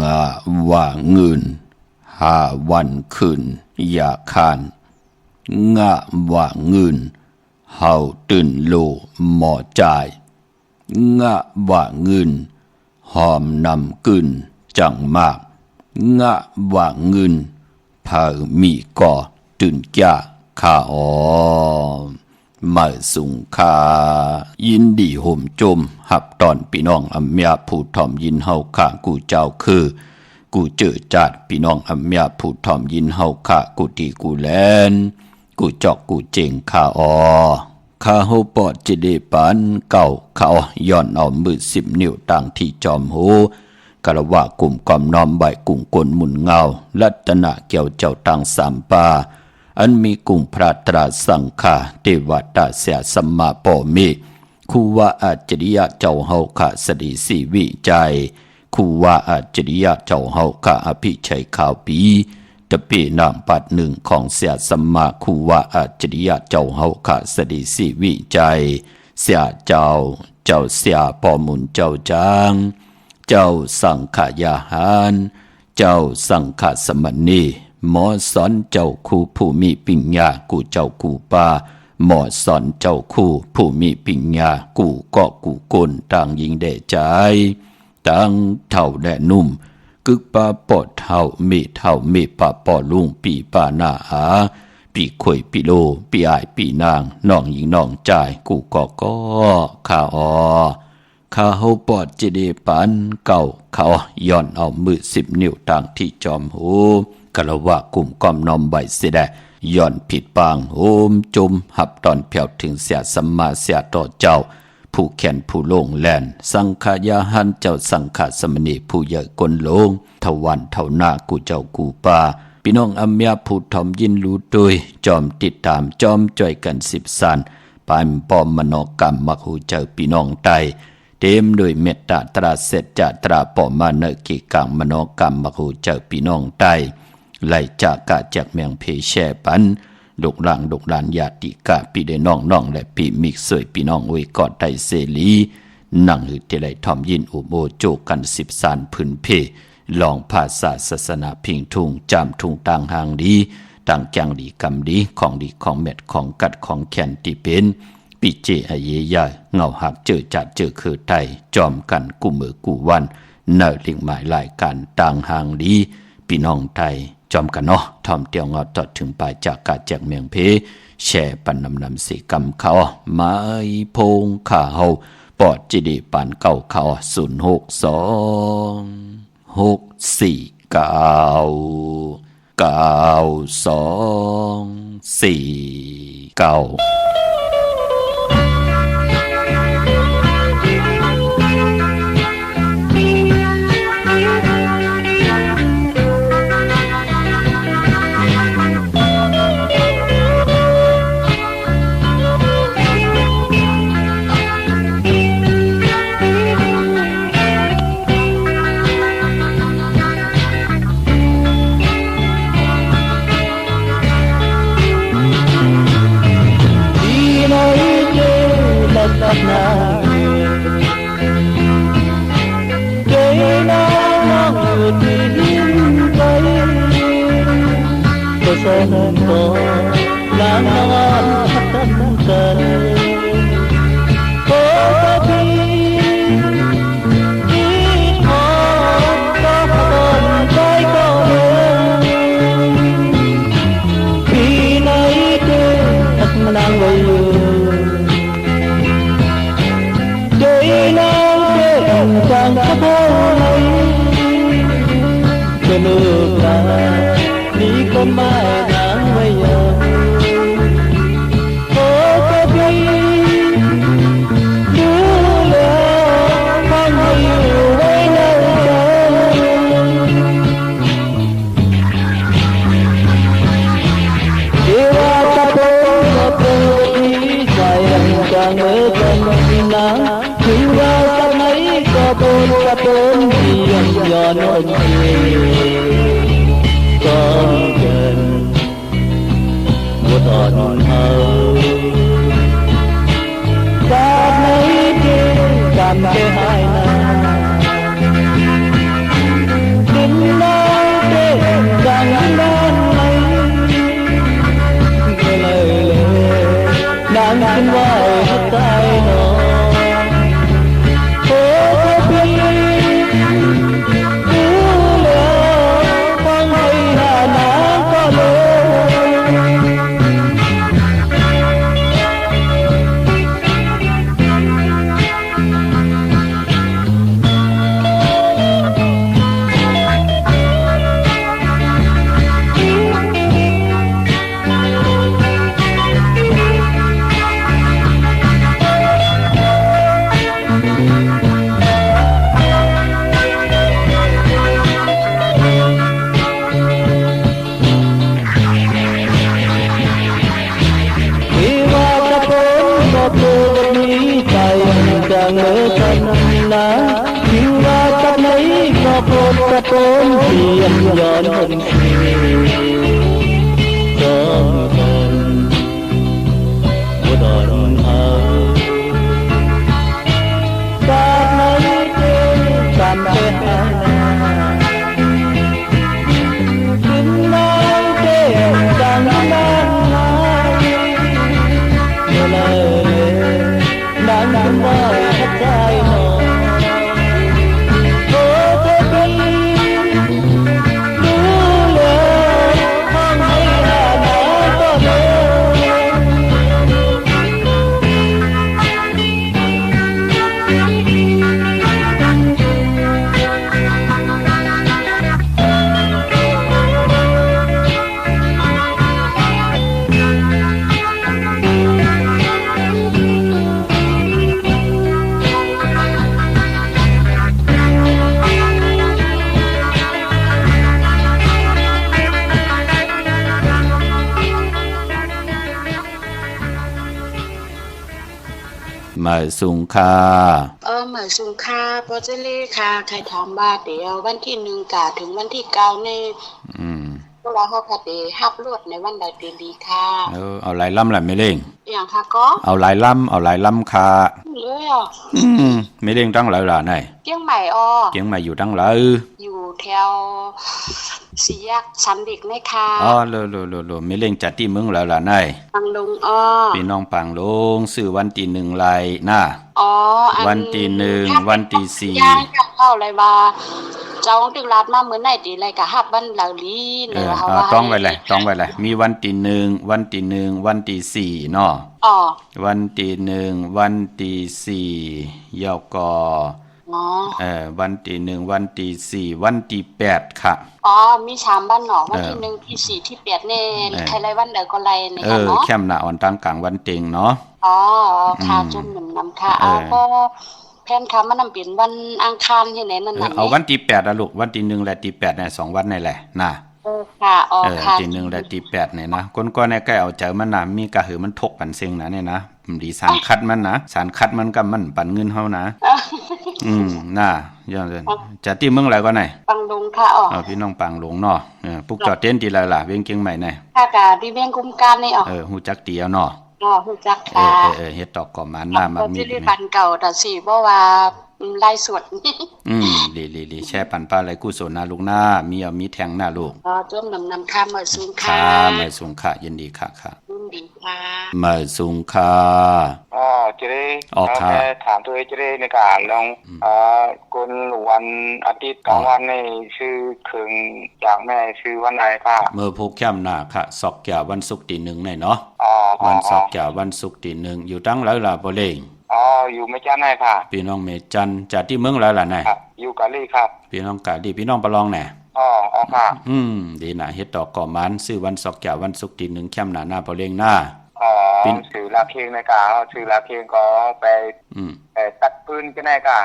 งะว่าเงินหาวันคืนอย่าคานงะว่าเงินเฮาตื่นโลหมอจ่ายงะว่าเงินหอมนำกึนจังมากงะว่าเงินเผามีก่อตื่นแก่ข้าอ๋อมาสุงคายินดีห่มจมหับตอนพี่น้องอำยาผู้ถ่อมยินเฮาข้ากูเจ้าคือกูเจอจัดพี่น้องอำยาผู้ถ่อมยินเฮาข้ากูที่กูแลนกูจอกกูเจงข้าอ๋อข้าเฮาปอดจะได้ปันเก่าเขาย้อนเอามือ10 นิ้วต่างที่จอมหูกะละว่ากลุ่มกอมน้อมใบกุ้งกลหมุนเงาลัตนะเกี่ยวเจ้าต่างสามปาอันมีกุ่งพระตราสังฆาเทวตาเสียสัมมาปอมิคูว่าอาจริยะเจ้าเฮาขะสดีสีวิจัยคูว่าอาจริยะเจ้าเฮาขะอภิชัยข่าวปีตะปีนามปัดหนึ่งของเสียสัมมาคูว่าอาจริยะเจ้าเฮาขะสดีสีวิจัยเสียเจ้าเสียปอมุนเจ้าจางเจ้าสังขยาหารเจ้าสังขสมณีหมอสอนเจ้าคู่ผู้มีปัญญากูเจ้ากูป่าหมอสอนเจ้าคู่ผู้มีปัญญากูก็กูกลต่างยิงได้ใจต่างเท่าและนุ่มกึกปาปอดเท่ามีปาปอลุงปีปาหน้าหาปีข่อยปีโลปีอายปีนางน้องหญิงน้องจ่ายกูก็ข้าอ๋อข้าเฮาปอดจะได้ปันเก่าเขาย้อนเอามือ10 นิ้วต่างที่จอมหูกะละว่ากลุ่มก้อมน้อมใบเสดะย้อนผิดปางโหมจุมหับตอนเพียวถึงเสียสัมมาเสียต่อเจ้าผู้แขนผู้โลงแลนสังขยาหันเจ้าสังขสมณีผู้ใหญ่กลโลงทวันเท่าหน้ากูเจ้ากูป่าพี่น้องอำยาผู้ถ่อมยินรู้โดยจอมติดตามจอมจ่อยกัน10 สันปานปอมมโนกรรมมักหูเจ้าพี่น้องไตเต็มด้วยเมตตาตราเสจตราปอมาเนกิกังมโนกรรมมักหูเจ้าพี่น้องไตไล่จากกะจากเมียงเพแช่ปันลูกหลานญาติกะพี่ได้น้องและพี่มิกสวยพี่น้องอวยกอดไทยเสรีนั่งหือที่ไรทอมยินอุโบโจกัน10 สานพื้นเพลองภาษาศาสนาพิงทุงจามทุงต่างหางดีต่างจังดีกำดีของเม็ดของกัดของแขนที่เป็นปีเจอเยยาเงาหักเจอจัดเจอคือไทยจอมกันกูมือกูวันเนิลิงหมายรายการต่างหางดีพี่น้องไทยจอมกันเนาะทอมเตียวงอตอดถึงปลายจากกาแจกเมียงเพแช่ปันนำสีกำเขาไม้พงข้าเฮาปอดจิดีปานเก่าเขา062 649 9249 thân cần phố có đi ít hồn có tồn trái có lớn khi nấy thế thật nàng vậy chơi nàng thế chẳng có bao này cho nước ta đi con mai nắng bây giờ phố có đi đưa lửa con yêu với nhau yêu ta tôi là tôi dài chẳng ở gần nắng yêu ta mấy có tôi gì nhỏ nỗi con gần một hòn hậu ta mấy cảm cái hai nàng đừng nói thế rằng đang lấy nghe lời lệ đang xin vai hết tay nó ngỡ thân lá yêu ra tắt lấy có bốn thì em nhọn hơn có gần một đòn hậu ta lấy tên cảm thấy hai nàng đừng nói tên rằng đang nói nghe lời đang nắm vai hết tay nó phố thế đi đưa lửa không hay là nó cóหมายสูงค่าหมายสูงค่าโปรเจกต์ค่ะใครถามว่าเดี๋ยววันที่1กะถึงวันที่9ในพวกเราเขาค่ะเดี๋ยวฮับรวดในวันใดดีค่ะเอาหลายลำแหละไม่เล่งอย่างค่ะก็เอาหลายลำค่ะเลยอ่ะไม่เล่งตั้งหลายหลานไหนเกียงใหม่อ๋อเกียงใหม่อยู่ตั้งหลายอยู่แถวสี่แยกสันดิกนะคะโลไม่เล่งจัดที่เมืองแล้วล่ะนายปังลงอ้อพี่น้องปังลงซื้อวันที่1ไรน่ะวันที่1วันที่4ย่างกับเข้าเลยว่าเจ้าตึกรัดมาเหมือนไหนตีไรกะฮับวันเหล่าลีเนี่ยเขาว่าต้องไว้เลยมีวันที่1วันที่4เนาะวันที่1วันที่4ยกวันที่1วันที่4วันที่8ค่ะมี3วันหนอวันที่1ที่4ที่8แน่ใครไรวันใดก็ไรเนี่ยเนาะแคมหน้าอ่อนตั้งกลางวันเต็งเนาะค่ะจุ่มนำค่ะก็แผนค่ะมันนำเป็นวันอังคารที่ไหนนั่นน่ะเอาวันที่8อ่ะลูกวันที่1และที่8เนี่ย2วันนี่แหละนะค่ะค่ะที่1และที่8เนี่ยนะคนก็เนี่ยใกล้เอาใจมันน่ะมีกะหือมันทกปันเซ็งนะเนี่ยนะดีสารคัดมันนะสารคัดมันก็มันปันเงินเฮานะน่ะย้อนจะที่เมืองอะไรก็ไหนปังลงค่ะพี่น้องปังลงเนาะปุกจอดเต้นที่ไรล่ะเวียงเชียงใหม่ไหนค่ะกะที่เวียงกุมการนี่ฮู้จักเตียวเนาะฮู้จักค่ะเฮ็ดตอกก่อมาหน้ามามีที่บ้านเก่าแต่สิบ่ว่าไล่สวดดีแช่ปันป้าไรกุศลนะลูกหน้ามีแทงหน้าลูกจ้มนำค่ามาสูงค่ะมาสูงค่ะยินดีค่ะ ดีค่ะ มาสุงค่าจะได้ออกค่ะถามตัวเองจะได้ในการลองคนวันอาทิตย์กลางวันนี่ชื่อถึงจากแม่ชื่อวันไหนค่ะเมื่อพูกแค้มหน้าค่ะสอกแก่วันศุกร์ที่1ในเนาะวันสอกแก่วันศุกร์ที่1อยู่ตั้งแล้วล่ะบ่เล่งอยู่ไม่จ้าไหนค่ะพี่น้องเมจันจากที่เมืองแล้วล่ะไหนอยู่กะลี่ครับพี่น้องกะลี่พี่น้องปะลองแหน่ค่ะดีน่ะเฮ็ดดอกก่อมันซื้อวันสอกแก่วันศุกร์ที่1แค้มหน้าบ่เล่งหน้าสื่อลาเคียงในกาสื่อลาเคียงก็ไปตัดปืนกันในกา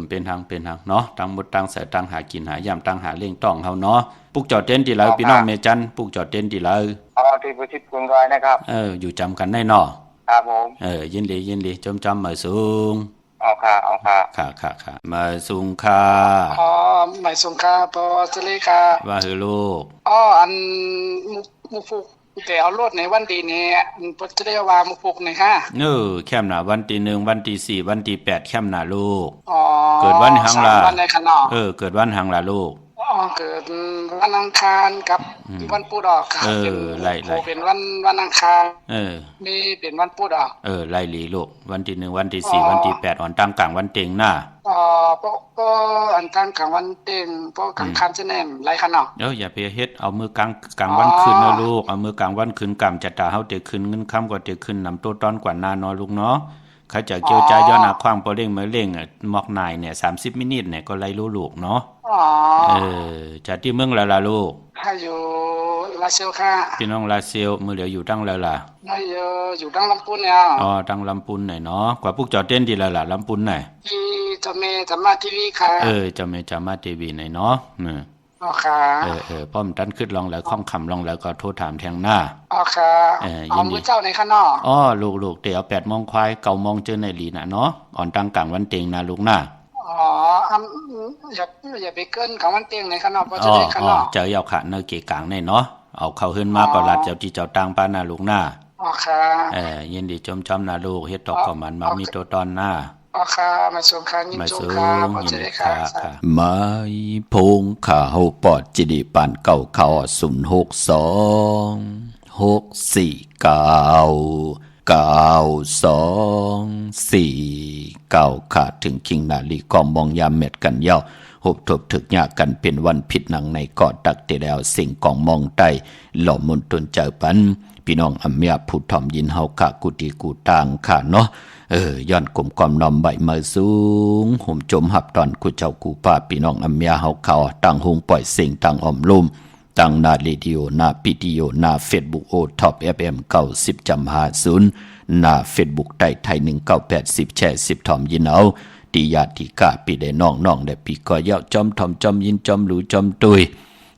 เป็นทางเนาะตั้งหมดตั้งใส่ตั้งหากินหายามตั้งหาเลี้ยงต้องเฮาเนาะปลูกจอดเต็นที่แล้วพี่น้องเมจันปลูกจอดเต็นที่แล้วที่ประชิดคุณก้อยนะครับอยู่จำกันได้เนาะครับผมยินดีจำมาสูงค่ะมาสูงค่ะมาสูงค่ะพอจะเลยค่ะว่าฮือลูกอันมุฟุกแต่เอารถในวันดีนี้พอจะได้ว่ามุฟุกหน่อยค่ะแค่มหน้าวันที่1วันที่4วันที่8แค่มหน้าลูกเกิดวันหังล่ะเกิดวันหังล่ะลูกเกิดวันอังคารกับวันพุธค่ะไล่เป็นวันอังคารมีเป็นวันพุธไล่หลีลูกวันที่1วันที่4วันที่8อ่อนตั้งกลางวันเต็งหน้าก็อันกลางวันเต็งพวกกลางคันจะแน่มไล่คันอย่าไปเฮ็ดเอามือกลางวันคืนนะลูกเอามือกลางวันคืนกรรมจะตาเฮาเตคืนเงินค้ำกว่าเตคืนนำโตตอนกว่านาเนาะลูกเนาะเขาจะเกี่ยวใจย้อนหน้าขวางบ่เร่งมื้อเร่งมอกนายเนี่ย30มินิเนี่ยก็ไล่รู้ลูกเนาะจากที่เมืองล่ะลูกอยู่ลาเซลค่ะพี่น้องลาเซลมื้อเดี๋ยวอยู่ตั้งแล้วล่ะอยู่ตั้งลำพูนเนี่ยตั้งลำพูนหน่อยเนาะกว่าพวกจอดเต้นดีล่ะลำพูนหน่อยที่จำเมจำมาทีวีค่ะจำเมจำมาทีวีหน่อยเนาะค่ะพ่อมตันขึ้นลองแล้วข้องคำลองแล้วก็โทรถามแทงหน้าค่ะยินดีเจ้าในข้างนอกลูกเดี๋ยว8 โมงควาย9 โมงเจอในหลีน่ะเนาะอ่อนตั้งกลางวันเต็งนะลูกหน้าอย่าไปเกินกลางวันเต็งในข้างนอกเพราะจะได้ข้างนอกเจอยาวขะเนเกกลางในเนาะเอาเข้าขึ้นมาก็รัดเจ้าที่เจ้าตังป้าหน้าลูกหน้ายินดีจมๆนะลูกเฮ็ดตอกของมันมามีตัวตอนหน้าค่ะมาส่งค่ะยินดีค่ะพอจะได้ค่ะไม่พงข่าวปอดจิดิปานเก่าข่าว062 649 92 4 ขาดถึงคิงนาลีกอมมองยามเม็ดกันเย้าหบทบถึกยากันเป็นวันผิดหนังในเกาะตักเตแล้วสิ่งกองมองใต้หล่อมุนตนเจอปันพี่น้องอเมียผู้ถ่อมยินเฮาค่ะกุฏิกูต่างค่ะเนาะย้อนกลมกอมนอมใบมือสูงห่มจมหับตอนกูเจ้ากูป้าพี่น้องอเมียเฮาเขาตั้งหุงปล่อยสิ่งตั้งอมลุ่มตั้งหน้าเรดิโอหน้าพิดีโอหน้าเฟซบุ๊กโอท็อป FM 90.50หน้าเฟซบุ๊กไทย1980แชร์10ถ่อมยินเอาติญาติกะปีได้น้องได้ปีก็เยาจอมถ่อมจอมยินจอมหลูจอมตุย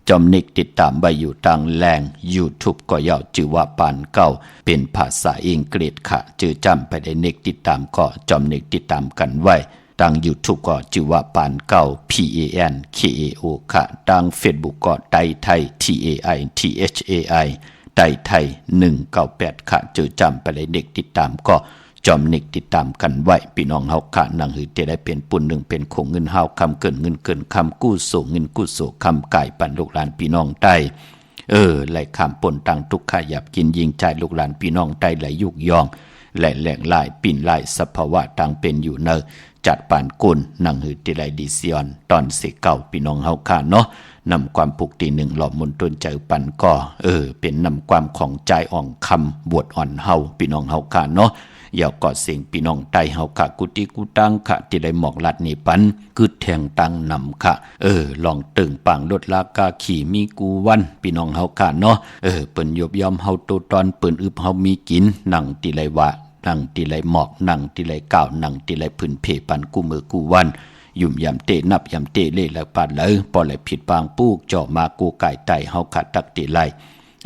จอมนิกติดตามใบอยู่ต่างแหล่ง YouTube ก็เยาชื่อว่าปานเก่าเป็นภาษาอังกฤษค่ะชื่อจำไปได้นิกติดตามก็จอมนิกติดตามกันไว้ดัง YouTube ก็ชื่อว่าปานเก่า PANKAO ค่ะดัง Facebook ก็ไทย TAITHAI ไทย198ค่ะชื่อจำไปได้นิกติดตามก็จอมนิกติดตามกันไว้พี่น้องเฮาค่ะนังหือจะได้เป็นปุ่นหนึ่งเป็นคงเงินเฮาคำเกินเงินเกินคำกู้โสเงินกู้โสคำก่ายปันลูกหลานพี่น้องใต้ไหลคำปนตังทุกขยับกินยิงใจลูกหลานพี่น้องใต้ไหลยุกยองไหลแหลงลายปิ่นลายสภาวะต่างเป็นอยู่เนอจัดปานกุลนังหือติไหลดิเซียนตอนเสเก่าพี่น้องเฮาค่ะเนาะนำความผูกตีหนึ่งหล่อมนต้นใจปันก็เป็นนำความของใจอ่องคำบวชอ่อนเฮาพี่น้องเฮาค่ะเนาะอย่ากอดเสียงพี่น้องใต้เฮาค่ะกุฏิกุตังค่ะที่ได้หมอกลัดนี่ปันกึดแทงตังนำค่ะลองตึงปังลดลากาขี่มีกูวันพี่น้องเฮาค่ะเนาะเปิ้นยบยอมเฮาโตตอนเปิ้นอึบเฮามีกินนั่งติไลวะนั่งติไลหมอกนั่งติไลก้าวนั่งติไลพื้นเพปันกูมือกูวันยุ่มยำเตนับยำเตเล่แล้วปานเลยปอไหลผิดปางปูกจ่อมากูไก่ไตเฮาขาดตักติไล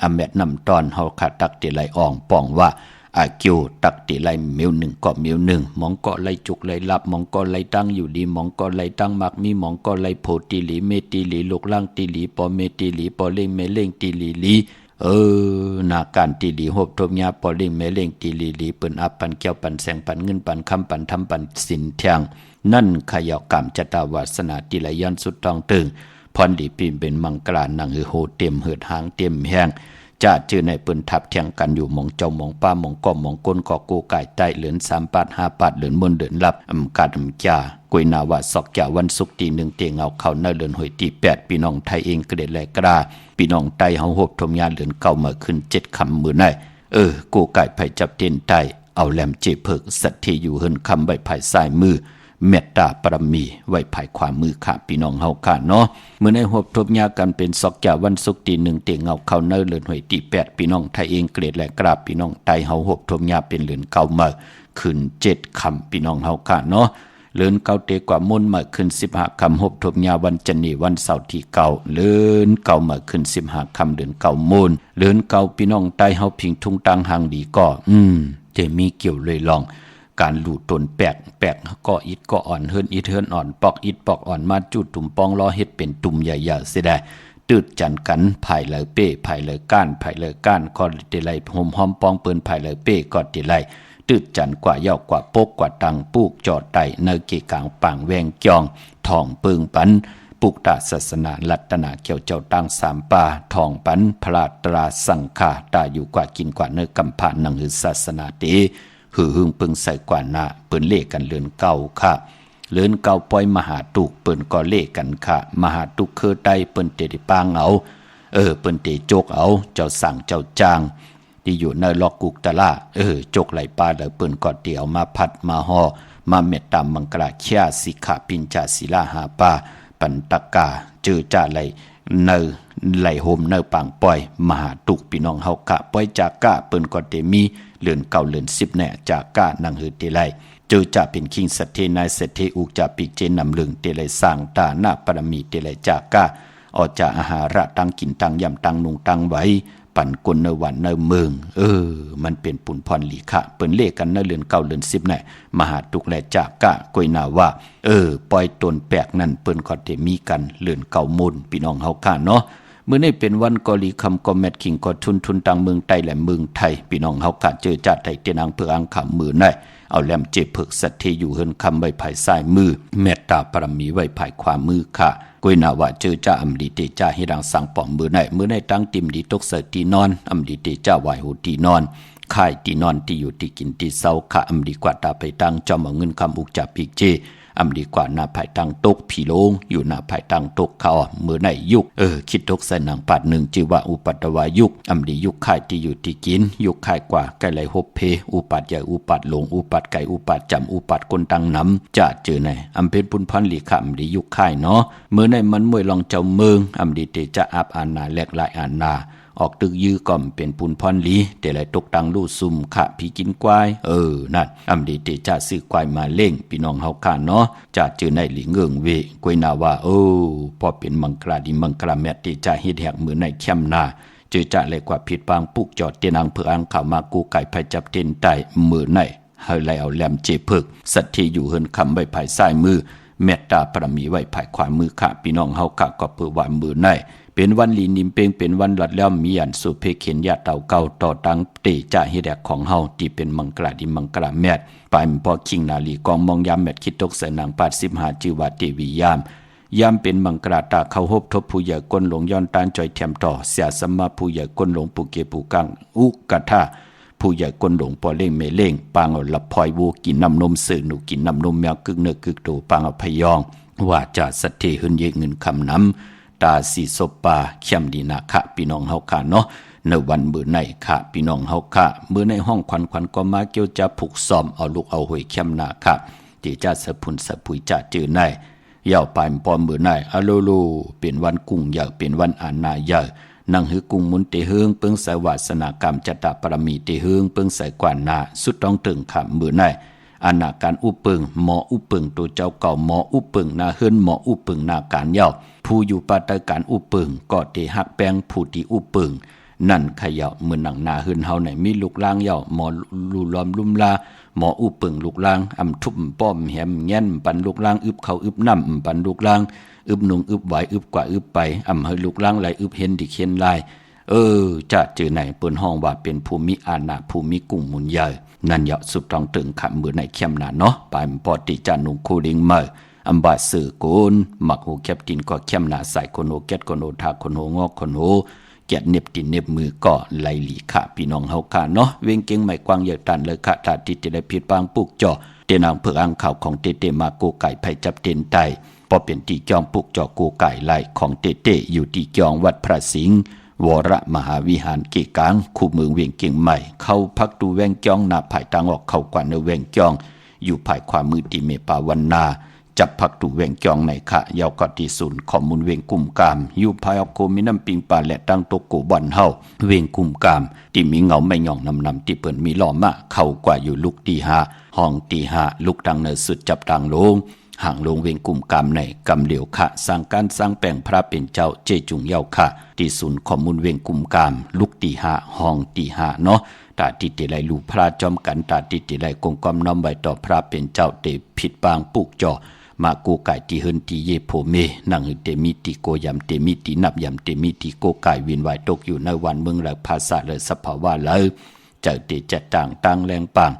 อแมดนำตอนเฮาขาดตักติไลอ่องป้องว่าอากิวตักติไลมิวหนึ่งก็มิวหนึ่งมองก็ไลจุกไลลับมองก็ไลตั้งอยู่ดีมองก็ไลตั้งมักมีมองก็ไลโพติลีเมติลีลูกล่างติลีปอเมติลีปอเล่งเมเล่งติลีลีนาการติลีหบทบญาปอเล่งเมเล่งติลีลีเปิ้นอับปันแก้วปันแสงปันเงินปันคำปันทำปันสินเทียงนั่นขยอกรรมจตาวาสนาติไลย้อนสุดตองตึงพรดีปีเป็นมังกรานังหือโหเต็มเหือดหางเต็มแห้ง จะเจอในปืนทับแทงกันอยู่หมองเจ้าหมองป้าหมองก้อมหมองก้นก่อโกไก่ใต้เหลือน3 ปาด5 ปาดเหลือนมนเดินลับกาดจากวยนาว่าสอกจ่าวันศุกร์ที่1เตียงเอาเข้าเนื้อเหลือนหอยที่8พี่น้องไทยเองก็ได้แลกราพี่น้องไตเฮาหบทมยาเหลือนเก่ามาขึ้น7คำมื้อไหนโกไก่ไผจับเต้นไตเอาแหลมเจเพิกสัตที่อยู่เฮินคำใบไผ่สายมือเมตตาปรมีไว้ภายความมือค่ะพี่น้องเฮาค่ะเนาะเมื่อในหบทบยากันเป็นสอกจ่าวันศุกร์ที่1เตียงเอาเข้าเนื้อเหลือนหอยที่8พี่น้องไทยเองเกรดและกราบพี่น้องไตเฮาหบทบยาเป็นเหลือนเก่ามาขึ้น7คำพี่น้องเฮาค่ะเนาะเลือนเก่าเตกว่ามุ่นมาขึ้น15คำหบทบยาวันจันนีวันเสาร์ที่เก่าเลือนเก่ามาขึ้น15คำเดือนเก่ามุ่นเลือนเก่าพี่น้องไตเฮาพิงทุ่งตังหางดีก็จะมีเกี่ยวเลยลองการหลู่ตนแปกก็อิดก็อ่อนเฮิรนอิดเฮิรนอ่อนปอกอิดปอกอ่อนมาจุดตุ่มปองล้อเฮ็ดเป็นตุ่มใหญ่ๆเสียได้ตืดจันกันไผ่เลยเป้ไผ่เลยก้านไผ่เลยก้านก็เตไลหอมหอมปองเปิ้นไผ่เลยเป้ก็เตไลตืดจันกว่าเย้ากว่าปกกว่าตังปูกจอดไตเนเกกางปางแวงจองทองปึงปันปุกตาศาสนาลัตนาเกี่ยวเจ้าตัง3 ป่าทองปันพระตราสังฆาตาอยู่กว่ากินกว่าเนื้อกำผ่านนังหือศาสนาเตหือหึงปึงใส่กว่าหน้าเปิ้นเล่กันเลือนเก่าค่ะเลือนเก่าปล่อยมหาตุกเปิ้นก็เล่กันค่ะมหาตุกคือใดเปิ้นเตดิปางเอาเปิ้นเตโจกเอาเจ้าสั่งเจ้าจางที่อยู่ในลอกกุกตะล่าโจกไหลปลาแล้วเปิ้นก็เตียวมาพัดมาห่อมาเม็ดตามมังกราเคียสิกขาปิญจาศิลาหาปาปันตะกาเจอจ่าไหลเนไหลโฮมเนปังปล่อยมหาตุกพี่น้องเฮากะปล่อยจากกะเปิ้นก็เตมีเลือนเก่าเลือน10แน่จากกะนังหือเตไลเจอจะเป็นคิงสัตเทนายสัตเทอุกจะปิเจนำลึงเตไลสร้างตาหน้าปรมีเตไลจากกะออกจากอาหาระตั้งกินตั้งยำตั้งนุงตั้งไว้ปั่นกลเนวันเนเมืองมันเป็นปุ่นพรหลีค่ะเปิ้นเลกันเนเลือนเก่าเลือน10แน่มหาตุกและจากกะกวยนาว่าปล่อยตนแปลกนั่นเปิ้นก็ได้มีกันเลือนเก่ามูลพี่น้องเฮาค่ะเนาะเมื่อนี้เป็นวันกอลีคำก็แมทคิงก็ทุนตังเมืองไทยและเมืองไทยพี่น้องเฮากะเจอจัดไทยเตนังเพื่ออังขำมือได้เอาแหลมเจ็บเพิกสัตที่อยู่เฮินคำไว้ภายซ้ายมือเมตตาปรมีไว้ภายขวามือค่ะกวยนาว่าเจอจ้าอำดีเตจ้าให้ดังสั่งปอมมือในตั้งติมดีตกเสตีนอนอำดีเตจ้าไหวหูตีนอนค่ายตีนอนที่อยู่ที่กินที่เศร้าค่ะอำดีกว่าตาไปตั้งจอมเอาเงินคำอุกจับปีเจอำดีกว่าหน้าภายตั้งตกผีโลงอยู่หน้าภายตั้งตกเขามือในยุกคิดตกใส่หนังปัด1ชื่อว่าอุปัตวายุกอำดียุกค่ายที่อยู่ที่กินยุกค่ายกว่าไก่ไหลหบเพอุปัตใหญ่อุปัตหลงอุปัตไก่อุปัตจำอุปัตคนตังน้ำจะเจอในอำเป็นปุนพันหลีค่ะอำดียุกค่ายเนาะมือในมันมวยลองเจ้าเมืองอำดีเตจะอับอานาแหลกหลายอานาออกตึกยื้อก่อมเป็นปุนพรลีแต่ไหลตกตังลู่ซุ่มขะผีกินควายนั่นอำดีเตจะซื้อควายมาเล่งพี่น้องเฮาค่ะเนาะจะเจอในหลิงเงิงเวกวยนาว่าพอเป็นมังกราดิมังกราแมตติจะเฮ็ดแหกมือในเข้มนาเจอจะเลยกว่าผิดปางปุกจอดเตนังเพื่ออังข่าวมากูไก่ไผจับเต้นใต้มือในเฮาไหลเอาแหลมเจเพิกสัตที่อยู่เฮินคำไว้ภายซ้ายมือเมตตาปรมีไว้ภายขวามือค่ะพี่น้องเฮาค่ะก็เพื่อว่ามือในเป็นวันลีนิมเปงเป็นวันหลัดแล้วมีอันสุเพเขียนยาเต่าเก่าต่อตังเตจ่าเฮ็ดแดกของเฮาที่เป็นมังกราดิมังกราแมดปายพอคิงนาลีกองมองยามแมดคิดตกใส่นางปาด15จิวาเทวียามเป็นมังกราตาเขาหบทบผู้ใหญ่ก้นหลงย้อนตานจอยแถมต่อเสียสมมาผู้ใหญ่ก้นหลงปูเกปูกังอุกะทาผู้ใหญ่ก้นหลงปอเล่งเมเล่งปางเอาละพอยวูกินน้ำนมสื่อหนูกินน้ำนมแมวกึกเนื้อกึกโตปางเอาพยองว่าจะสัตเทหึนเยเงินคำน้ำตาสีศพปาเข้มดีนาคะพี่น้องเฮาค่ะเนาะในวันมื้อในค่ะพี่น้องเฮาค่ะมื้อในห้องควันก็มาเกี่ยวจะผูกซ้อมเอาลูกเอาหวยเข้มนาค่ะที่จะสะพุนสะปุยจะจื้อในยาวปานปอมมื้อในอะโลโลเป็นวันกุ้งใหญ่เป็นวันอานาใหญ่นั่งหือกุ้งมุนเตเฮืองเปิ้งใส่วาสนากรรมจัตตปรมีเตเฮืองเปิ้งใส่กว่านาสุดต้องตึงค่ะมื้อในอาณาการอุปึงหมออุปึงตัวเจ้าเก่าหมออุปึงนาเฮิรนหมออุปึงนาการเย้าผู้อยู่ปาตการอุปึงก็เตหักแปงผู้ที่อุปึงนั่นขย่ามือหนังนาเฮิรนเฮาไหนมีลูกล่างเย้าหมอลูล้อมลุ่มลาหมออุปึงลูกล่างอำทุบป้อมแหมแง่นปันลูกล่างอึบเขาอึบน้ำปันลูกล่างอึบนุงอึบไหวอึบกว่าอึบไปอำให้ลูกล่างไหลอึบเห็นดิเขียนลายจะเจอไหนเปิ้นห้องว่าเป็นภูมิอาณาภูมิกุ้งมุนใหญ่นั่นยะสุดต้องตึงขำมือในเข้มนาเนาะปายปอติจานุคูลิงเมออัมบาสือโกนมักโหแคปตินก็เข้มนาใส่คนโหแกตคนโหทาคนโหงอกคนโห เกียรติเน็บติเน็บมือก็ไหลหลีค่ะพี่น้องเฮาค่ะเนาะเวงเก่งไม่กว้างใหญ่ตันเลยค่ะถ้าที่จะได้ผิดบางปุกจ่อเตนางเผือกอ่างข่าวของเตมาโกไก่ไผจับเต็นไตพอเป็นที่จองปุกจ่อโกไก่ไหลของเตอยู่ที่จองวัดพระสิงห์วรมหาวิหารเกกางคู่เมืองเวียงเก่งใหม่เข้าพักดูแวงจองหน้าภายทางออกเข้ากว่าในแวงจองอยู่ภายความมือที่เมปาวันนาจับพักดูแวงจองในค่ะยาวกอดที่ศูนย์ข้อมูลเวียงกุ่มกามอยู่ภายออกโกมีน้ำปิงปลาและตั้งโตโกบ่อนเฮาเวียงกุ่มกามที่มีเงาไม่หย่องนำที่เปิ้นมีล้อมาเข้ากว่าอยู่ลูกตีหาห้องตีหาลูกดังเนสุดจับดังลงห่างลงเวียงกุ่มกามในกำเหลียวค่ะสร้างการสร้างแปลงพระเป็นเจ้าเจจุงเยาค่ะที่ศูนย์ข้อมูลเวียงกุ่มกามลูกตีหาห้องตีหาเนาะตาติติไลลูพระจอมกันตาติติไลกงกอมน้อมไว้ต่อพระเป็นเจ้าเตผิดบางปุกจ่อมากูไก่ที่เฮินที่เยโพเมนังเตมิติโกยำเตมิตินับยำเตมิติโกไก่วินไหวตกอยู่ในวันเมืองหลักภาษาเลยสภาวะเลยเจ้าเตจัดต่างตั้งแรงปัง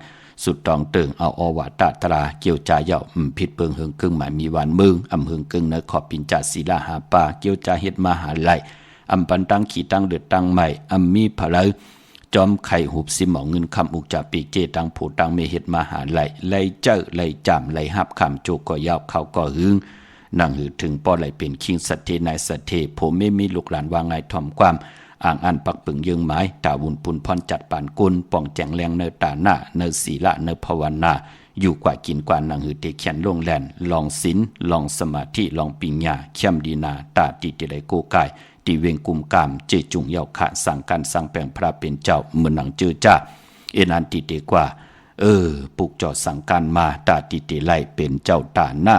สุดตองเติงเอาอวตาตราเกี่ยวจ่าเยาผิดเปิงเฮิงกึ่งหมายมีวันเมืองอำเฮิงกึ่งในขอบปินจ่าศิลาหาป่าเกี่ยวจ่าเฮ็ดมหาไลอำปันตั้งขี่ตั้งเดือดตั้งใหม่อำมีพะเลยจอมไข่หุบสิหมองเงินคำอุกจ่าปีเจตังผูตังเมเฮ็ดมหาไลเจ้าไลจำไลหับคำโจก็ยาวเขาก็หึงนั่งหือถึงป้อไลเป็นคิงสัตเทนายสัตเทผมไม่มีลูกหลานว่าไงถ่อมความอ่างอันปักปึงยึงหมายตาวุนปุนพรจัดปานกุลป่องแจงแรงเนตาหน้าเนศีละเนภาวนาอยู่กว่ากินกว่านั่งหือเตเขียนลงแลนลองศีลลองสมาธิลองปิญญาเข้มดีนาตาติติไลโกกายที่เวียงกุมกามเจจุงเยาขะสั่งการสั่งแปลงพระเป็นเจ้าเมื่อหนังเจอจ้าเอนันติเตกว่าปุกจอดสั่งการมาตาติเตไลเป็นเจ้าตาหน้า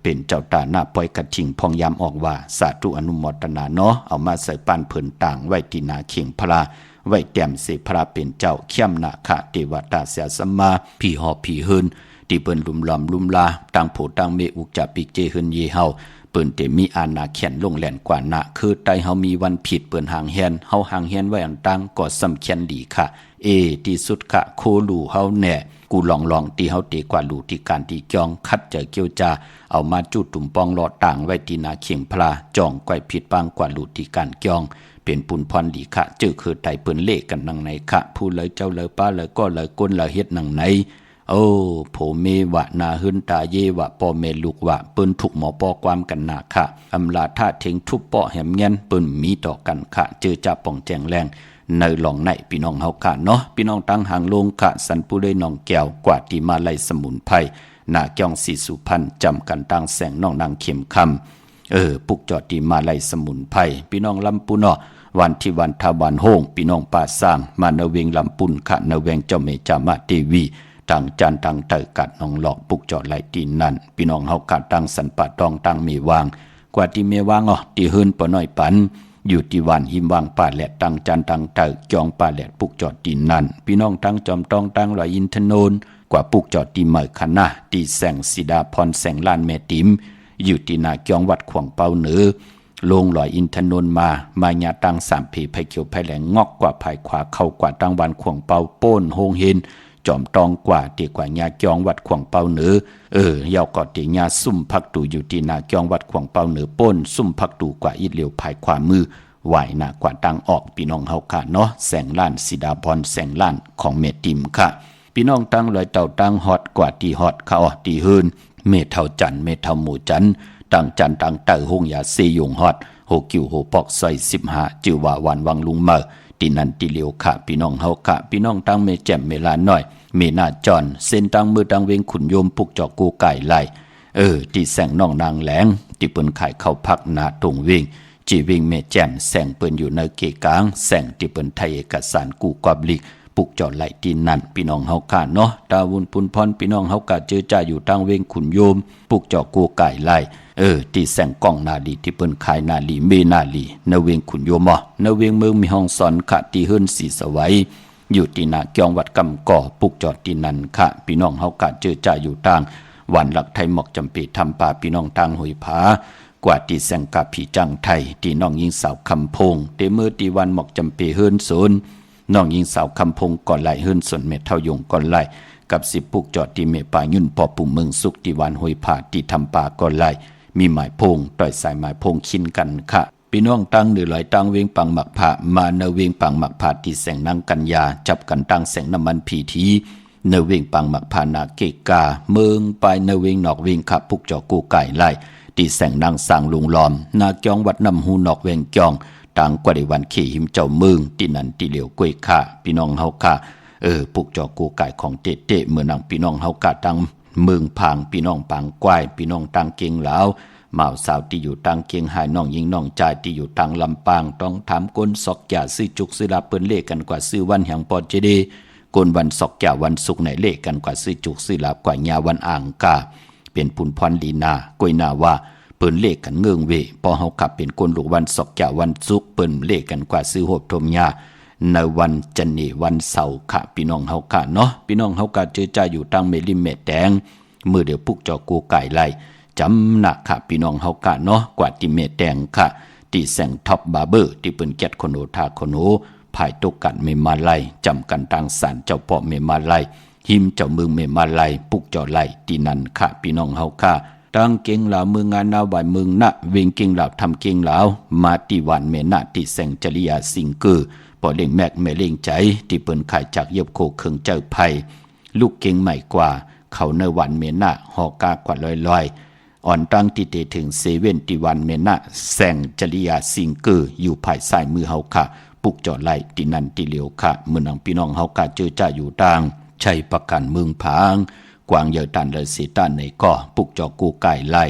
เป็นเจ้าตาหน้าปล่อยกระทิงพองยามออกว่าสาธุอนุโมทนาเนาะเอามาใส่ปานเพิ่นต่างไว้ที่นาเข่งพระไว้แต้มเสพระเป็นเจ้าเข้มนาคะเทวตาเสียสมาพี่หอพี่เฮินที่เปิ้นลุมล้อมลุมลาต่างโผต่างเมอุกจะปิกเจเฮินเยเฮาเปิ้นเตมีอาณาแขนลงแหลนกว่านะคือไตเฮามีวันผิดเปิ้นห่างแฮนเฮาห่างแฮนไว้อันตังก็สำเคียนดีค่ะที่สุดค่ะโคลูเฮาแน่กูลองตีเฮาเตกว่าลูที่การที่จองคัดเจอเกี่ยวจาเอามาจุดตุ่มปองรอต่างไว้ที่นาเขียงพลาจองก้อยผิดบางกว่าลูที่การจองเป็นปุนพรดีค่ะเจอคือไตเปิ้นเลขกันนังไหนค่ะผู้เลยเจ้าเลยป้าเลยก็เลยก้นเลยเฮ็ดนังไหนโผเมวะนาหึนตาเยวะปอเมลูกวะเปิ้นถูกหมอปอความกันนาค่ะอำลาท่าเทงทุบปอแหมเงี้ยนเปิ้นมีต่อกันค่ะเจอจะป่องแจงแรงในหลองในพี่น้องเฮาค่ะเนาะพี่น้องตั้งหางลงค่ะสันปุเรน้องแก้วกว่าที่มาไล่สมุนไพรนาเกียงสีสุพรรณจำกันตั้งแสงน้องนางเข็มคำปุกจอดที่มาไล่สมุนไพรพี่น้องลำปุนอวันที่วันทาวันโฮงพี่น้องป่าสร้างมาเนเวงลำปุนค่ะเนเวงเจ้าเมจามาเทวีต่างจันต่างเตอกัดน้องหลอกปุกจอดไหลตีนนั่นพี่น้องเฮากัดตั้งสันปะตองตั้งมีวางกว่าที่เมวางที่เฮินปะน้อยปันอยู่ที่วันหิมวางป่าแหลดตั้งจันตั้งเตอจองป่าแหลดปุกจอดตีนนั่นพี่น้องตั้งจอมตองตั้งลอยอินทนนกว่าปุกจอดตีเหมยคณะตีแสงสีดาพรแสงล้านแม่ติ๋มอยู่ที่นาเกียงวัดขวางเปาเหนือลงลอยอินทนนมาญาตั้งสามผีไผเขียวไผแหลงงอกกว่าภายขวาเข้ากว่าตั้งวันขวางเปาโป้นโฮงเฮนจอมตองกว่าตีกว่าญาเกียงวัดขวางเปาเหนือยาวก็ตีญาซุ่มพักตูอยู่ที่นาเกียงวัดขวางเปาเหนือโป้นซุ่มพักตูกว่าอิดเหลียวภายขวามือไหวหน้ากว่าตั้งออกพี่น้องเฮาค่ะเนาะแสงล้านสีดาพรแสงล้านของเมติมค่ะพี่น้องตั้งลอยเต่าตั้งฮอดกว่าตีฮอดเขาตีเฮินเมเท่าจันเมเท่าหมู่จันตั้งจันตั้งเต่าหงยาเซยงฮอดโหกิวโหปอกซอย15จือว่าวันวังลุงเมอตีนันตีเหลียวค่ะพี่น้องเฮาค่ะพี่น้องตั้งเมแจ่มเมลาน้อยเมนาจอนเส้นตั้งมือตั้งเวงขุนโยมปุกจอกกูไก่ไล่ที่แสงน้องนางแหลงที่เปิ้นขายเข้าพักนาตรงเวงจีเวงเมแจ่มแสงเปิ้นอยู่ในเกกลางแสงที่เปิ้นไทยเอกสารกูกอบลิกปุกจอดไหลตีนั่นพี่น้องเฮาค่ะเนาะตาวุนปุนพรพี่น้องเฮากะเจอจ่าอยู่ตั้งเวงขุนโยมปุกจอกกูไก่ไล่ที่แสงกล้องนาลีที่เปิ้นขายนาลีเมนาลีนเวงขุนโยมนเวงเมืองมีห้องสอนค่ะที่เฮิรนสีสวัยอยู่ที่นาเกียงวัดกำก่อปุกจอดที่นั่นค่ะพี่น้องเฮากะเจอจ่าอยู่ตั้งวันหลักไทยหมอกจำปีทำป่าพี่น้องตั้งหอยผากว่าที่แสงกะผีจังไทยที่น้องยิงสาวคำพงเตมือที่วันหมอกจำปีเฮิรนศูนย์น้องยิงสาวคำพงก่อนไหลเฮิรนส่วนเม็ดเท่ายงก่อนไหลกับ10ปุกจอดที่เมป่ายุ่นปอปุ่มเมืองสุขที่วันหอยผาที่ทำป่าก่อนไหลมีหมายพงต่อยสายหมายพงคินกันค่ะ พี่น้องตั้งหรือหลายตั้งเวียงปังหมักผามาเนเวียงปังหมักผาที่แสงนางกัญญาจับกันตั้งแสงน้ำมันพีทีเนเวียงปังหมักผานาเกกาเมืองไปเนเวียงนอกเวียงขับพุกจอกูไก่ไล่ที่แสงนางสร้างลุงล้อมนาจองวัดน้ำหูนอกเวียงจองต่างกว่าในวันขี่หิมเจ้าเมืองที่นั่นที่เหลียวกล้วยข่าพี่น้องเฮาข่าพุกจอกูไก่ของเตะเมื่อนางพี่น้องเฮากะตั้งเมืองพางพี่น้องปางกวายพี่น้องตังเกียงลาวบ่าวสาวที่อยู่ตังเกียงหายน้องยิงน้องจ่ายที่อยู่ตังลำปางต้องถามก้นศอกอย่าซื้อจุกซื้อลาเปิ้นเลขกันกว่าซื้อวันแห่งปอเจดีก้นวันศอกอย่าวันศุกร์ไหนเลขกันกว่าซื้อจุกซื้อลากว่าญาวันอ่างกาเป็นปุนพรลีนากวยนาว่าเปิ้นเลขกันเงื่องเวพอเฮาขับเป็นก้นลูกวันศอกอย่าวันศุกร์เปิ้นเลขกันกว่าซื้อโหบทมญาในวันจันทร์วันเสาร์ค่ะพี่น้องเฮาค่ะเนาะพี่น้องเฮากะเจอใจอยู่ตังเมลิเมตแดงมื้อเดียวพุกจอกูไก่ไล่จำหนักค่ะพี่น้องเฮากะเนาะกว่าที่เมแดงค่ะที่แสงท็อปบาร์เบอร์ที่เปิ้นแกดคนโอทาคนโอภายตกกันเมมาไล่จำกันต่างสารเจ้าพ่อเมมาไล่หิมเจ้าเมืองเมมาไล่ปุกจอไล่ที่นั่นค่ะพี่น้องเฮาค่ะตั้งเก่งลาวเมืองงานนาวบ่ายเมืองนะเวงเก่งลาวทำเก่งลาวมาที่วันเมนะที่แสงจริยาสิงเกอพอเล่งแมกแม่เล่งใจที่เปิ้นขายจากเย็บโคเครื่องเจ้าไผ่ลูกเก่งใหม่กว่าเขาในวันเมนะหอกากว่าลอยอ่อนตั้งที่เตถึงเซเว่นที่วันเมนะแสงจริยาสิงเกออยู่ภายซ้ายมือเฮาค่ะปุกจอไล่ที่นั่นที่เหลียวค่ะเมื่อนังพี่น้องเฮากะเจอจ้าอยู่ต่างใช้ประกันเมืองผางกวางเยอตันเลยสีต้านในก่อปุกจอกูไก่ไล่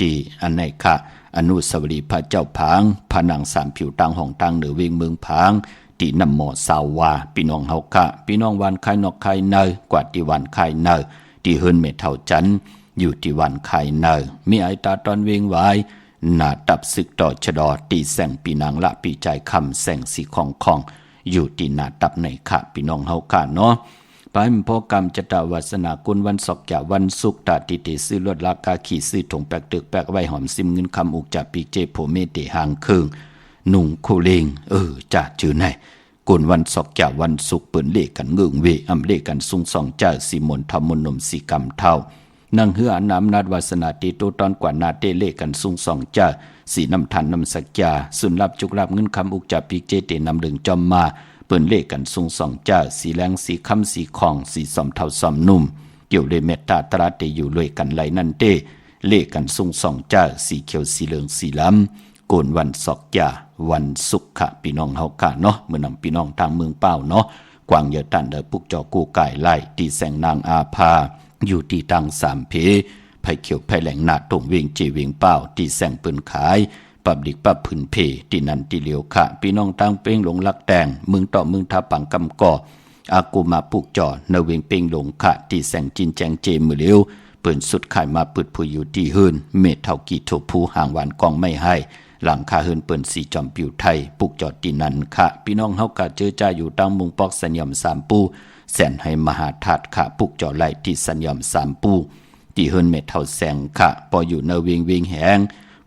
ที่อันไหนค่ะอนุสาวรีย์พระเจ้าผางผนังสามผิวตังห้องตังเหนือเวียงเมืองผางที่นำหมอสาววาพี่น้องเฮาค่ะพี่น้องวันไข่นอกไข่เนยกว่าที่วันไข่เนยที่เฮิรนเมเท่าจันอยู่ที่วันไข่เนยมีไอตาตอนเวียงไว้หน้าตับศึกต่อชะดอตีแสงปีนางละปีใจคำแสงสีของอยู่ที่หน้าตับในค่ะพี่น้องเฮาค่ะเนาะไปมพอกรรมจตวาสนากุลวันศอกอย่าวันศุกร์ตาติเตซื้อรถลากาขี่ซื้อถงแปลกตึกแปลกไว้หอมซิมเงินคำอุกจับปีเจโผเมเตหางเคิงหนุ่งโคเลงจ่าจื่อไหนกุลวันศอกอย่าวันศุกร์เปิ้นเลขกันเงืองเวอำเลขกันซุงสองจ่าสีมนทำมนนมสีกำเท่านังเฮือน้ำนัดวาสนาตีโตตอนกว่านาเตเลขกันซุงสองจ่าสีน้ำทันน้ำสักยาสุนรับจุกรับเงินคำอุกจับปีเจเตนำดึงจอมมาเปิ้นเลขกันซุงสองจ้าสีแรงสีคำสีของสีสอมเท่าสอมนุ่มเกี่ยวเลยเมตตาตราเตอยู่เลยกันไหลนั่นเต้เลขกันซุงสองจ้าสีเขียวสีเหลืองสีล้ำโกนวันศอกยาวันศุกร์ค่ะพี่น้องเฮาค่ะเนาะเมื่อนำพี่น้องทางเมืองเป้าเนาะกวางเยอตันเดอปุกจอกูไก่ไล่ตีแสงนางอาภาอยู่ที่ตังสามเพไผ่เขียวไผ่แหลงหนาตรงเวียงเจเวียงเป้าตีแสงปืนขายปับดิกปับผืนเพที่นันที่เหลียวค่ะพี่น้องตั้งเป้งหลงลักแดงเมืองต่อเมืองทับปังกำก่ออากูมาปุกจอเนเวงเป้งหลงค่ะที่แสงจินแจงเจมือเลี้ยวเปิ่นสุดขายมาปืดผู้อยู่ที่เฮินเมฆเท่ากีโถผู้ห่างหวานกองไม่ให้หลังคาเฮินเปิ่นสีจอมปิวไทยปุกจอที่นันค่ะพี่น้องเฮากะเจอจ้าอยู่ตั้งมุงปอกสัญญมสามปูแสนให้มหาธาตุค่ะปุกจอไล่ที่สัญญมสามปูที่เฮินเมฆเท่าแสงค่ะพออยู่เนเวงเวงแหง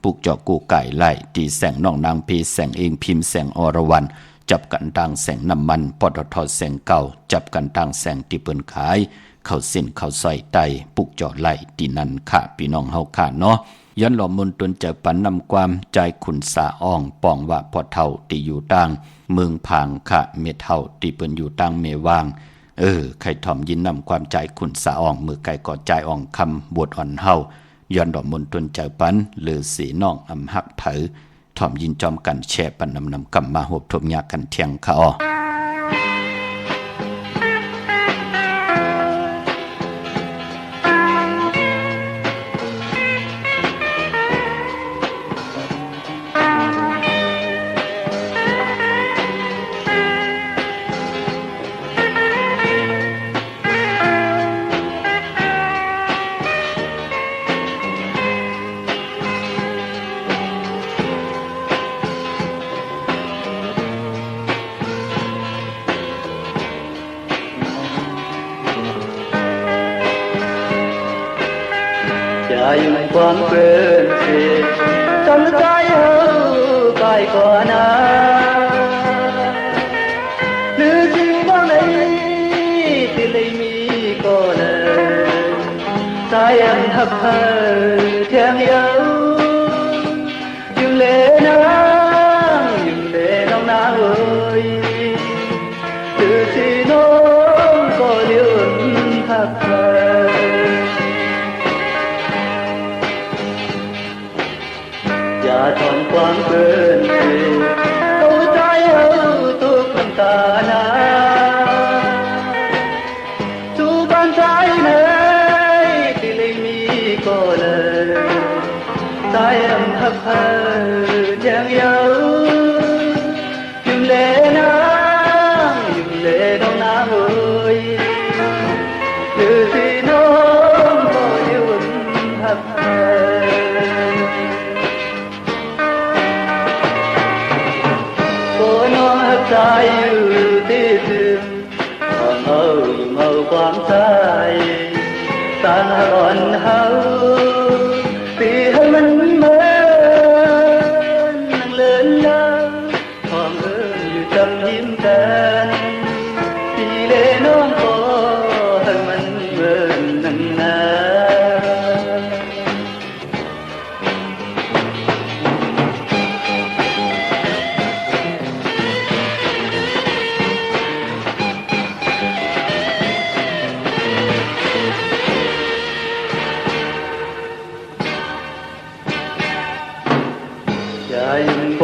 ปุกจอกูไก่ไล่ตีแสงน้องนางพีแสงเองพิมพ์แสงอรวรรณจับกันต่างแสงน้ำมันปตทแสงเก่าจับกันต่างแสงที่เปิ้นขายเข้าเส้นเข้าซอยไตปุกจอไล่ที่นั่นค่ะพี่น้องเฮาค่ะเนาะย้อนหล่อมนตนเจอปันนำความใจขุนสาอ่องปองว่าพอเท่าที่อยู่ต่างเมืองพางค่ะเมเท่าที่เปิ้นอยู่ต่างเมวางใครถ่อมยินนำความใจขุนสาอ่องมือไก่กอดใจอ่องคำบวชอ่อนเฮาย้อนดอกมนตนเจ้าปันหรือสีน้องอำหักเผอถ่อมยินจอมกันแช่ปันนำกำมาหบทบยากันเทียงค่ะอ้อใจความเกินเสียจนใจเฮากายก่อนนะหรือจริงบ้างไหนที่เลยมีก็เลยใจอันหักเธอเทียงเยาจึงเลนะ ความใจสร้างอ่อนเฮาตีให้มันเหมือนนั่งเลินลาความอยู่จำยิ้มกันตีเลน้องก็ให้มันเหมือนนั่งนา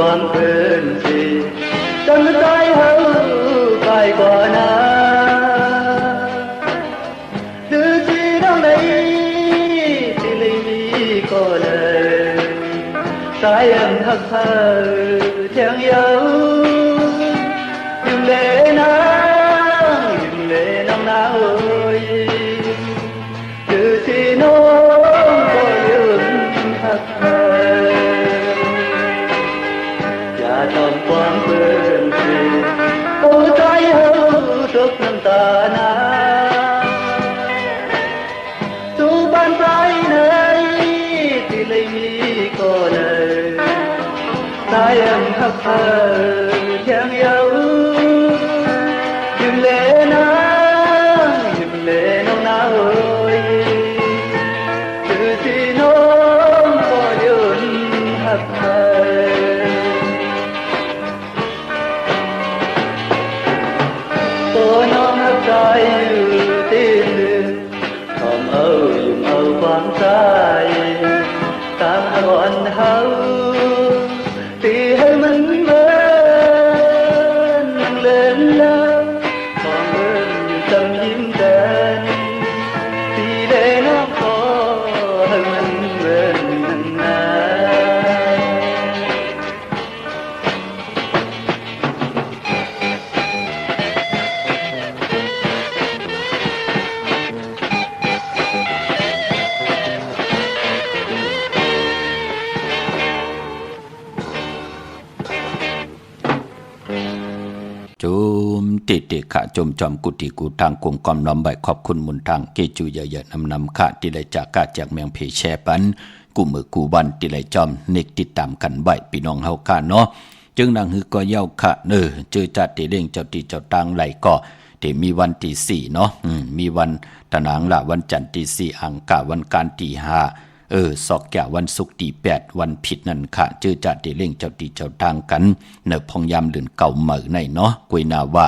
ความเกินสิจนใจเฮาไปกว่านาดูสิน้องใดที่เลยมีก็เลยสายอันทักเธอเที่ยงเยายิ้มเล่น้องนาเอ้ยดูสิน้องก็ยืนทักเธอทำความเบื่อสิโอ้ใจเฮาทุกน้ำตาหนาสู่บ้านปลายไหนที่เลยมีก็เลยสายอันหักเธอเที่ยงเยายิ้มเล่น้องนาเอ้ยคือที่น้องก็ยืนหักเธอน้องหักใจอยู่ที่ลืมทำเอาอยู่เอาความใจตามอ่อนเฮาตีให้มันเหมือนนั่งเล่นแล้วความเอิญอยู่จำยิ้มกันตีได้น้องขอให้มันเหมือนนั่งนาจุมติติขะจมจอมกุฏิกูทางกงกอมน้อมใบขอบคุณมุนทางเกจูเยอะๆนำขะที่ได้จากกาจากเมืองเพแชปันกูมือกูบันที่ได้จอมเนกติดตามกันใบพี่น้องเฮาค่ะเนาะจึงนางฮือก็เย้าขะเจอจัดติเร่งเจ้าติเจ้าตังไหลก็ที่มีวันที่4เนาะมีวันตะนางละวันจันทร์ที่4อังคารวันการที่5ศอกแก่วันศุกร์ที่8วันผิดนั่นค่ะเจอจัดติเร่งเจ้าติเจ้าทางกันเนพองยามเดือนเก่าเหมือในเนาะกวยนาว่า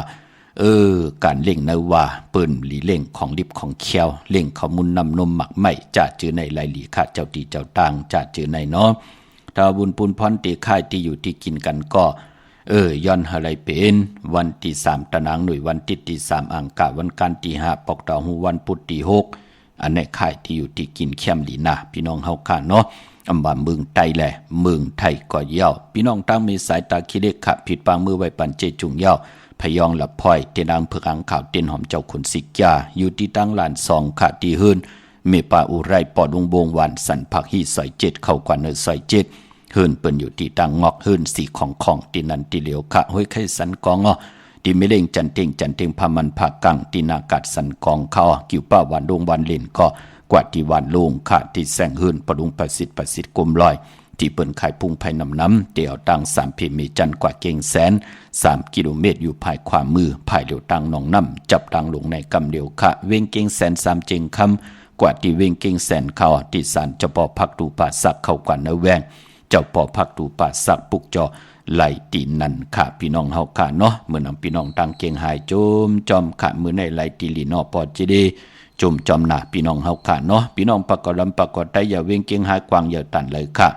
การเล่งนะว่าเปิ้นหลีเล่งของดิบของเคียวเล่งข้าวมุนนำนมหมักไหมจะเจอในหลายหลีค่ะเจ้าติเจ้าทางจะเจอในเนาะถ้าบุญปุนพรติค่ายที่อยู่ที่กินกันก็ย้อนอะไรเป็นวันที่3ตะนางหน่วยวันที่3อังคารวันการที่5ปอกตอหูวันพุธที่6อันในค่ายที่อยู่ที่กินเข้มหลีนะพี่น้องเฮาค่ะเนาะอำว่าเมืองไทยแหละเมืองไทยก็เย้าพี่น้องตั้งมีสายตาคิเล็กค่ะผิดปางมือไว้ปันเจจุงเย้าพยองละพอยเตนางเผือกอังข่าวเต็นหอมเจ้าขุนสิกยาอยู่ที่ตั้งลาน2ค่ะที่ฮืนเมปาอุไรปอดวงบงวันสันผักฮีซอย7เข้ากว่าเนซอย7เฮินเปิ้นอยู่ที่ตั้งงอกเฮินสีของที่นันที่เหลียวค่ะห้วยไข่สันกองที่ไม่เล่งจันเต็งพามันผากังที่นากัดสันกองเขากิ่วป้าวันดงวันเล่นก็กว่าที่วันลงค่ะที่แสงเฮินปะดุงประสิทธิ์กลมลอยที่เปิ้นขายพุงภายน้ำเตี่ยวตัง3เพมีจันกว่าเก่งแสน3กิโลเมตรอยู่ภายขวามือภายเหลียวตังหนองน้ำจับตังลงในกำเหลียวค่ะเวงเก่งแสน3เจงคำกว่าที่เวงเก่งแสนเขาที่ศาลเจ้าพ่อพักดูป่าสักเข้ากว่าเนแวงเจ้าพ่อพักดูป่าสักปุกจอไหลตีนันค่ะพี่น้องเฮาค่ะเนาะเมื่อนำพี่น้องตังเก่งหายโจมจอมค่ะมือในไหลตีลีนอปอจีดีจมจอมหน้าพี่น้องเฮาค่ะเนาะพี่น้องประกอบลำประกอบได้อย่าเวงเก่งหายกวางอย่าตันเลยค่ะ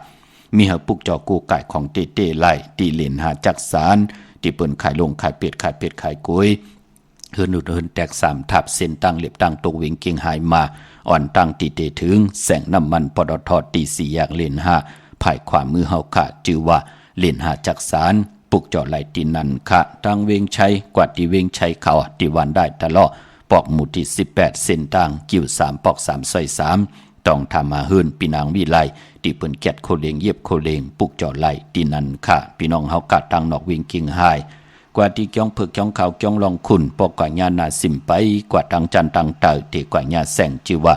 มีหาปุกจอกูไก่ของเต้ไล่ตีเหรียญหาจักสารที่เปิ้นขายลงขายเป็ดขายกล้วยเฮือนอุดเฮือนแตก3ทับเส้นตั้งเรียบตั้งตกเวงเก่งหายมาอ่อนตั้งตีเตถึงแสงน้ำมันปตทตี4แยกเลน5ภายขวามือเฮาค่ะชื่อว่าเลน5จักสารปุกจอไหลตีนันค่ะทางเวงชัยกว่าที่เวงชัยเขาที่วันได้ตลอดปอกหมู่ที่18เส้นตั้งกิ่ว3ปอก3ซอย3ต้องทำมาเฮือนปีนางวิไลที่เปิ้นแกดโคเลงเย็บโคเลงปุกจอไหลตีนันค่ะพี่น้องเฮากะตังนอกเวงกิ่งหาย กว่าที่จ้องเผือกจ้องขาวจ้องลองขุนปอกกว่าญานาสิมไปกว่าตังจันตังเต่าตีกว่าญาแสงจิวะ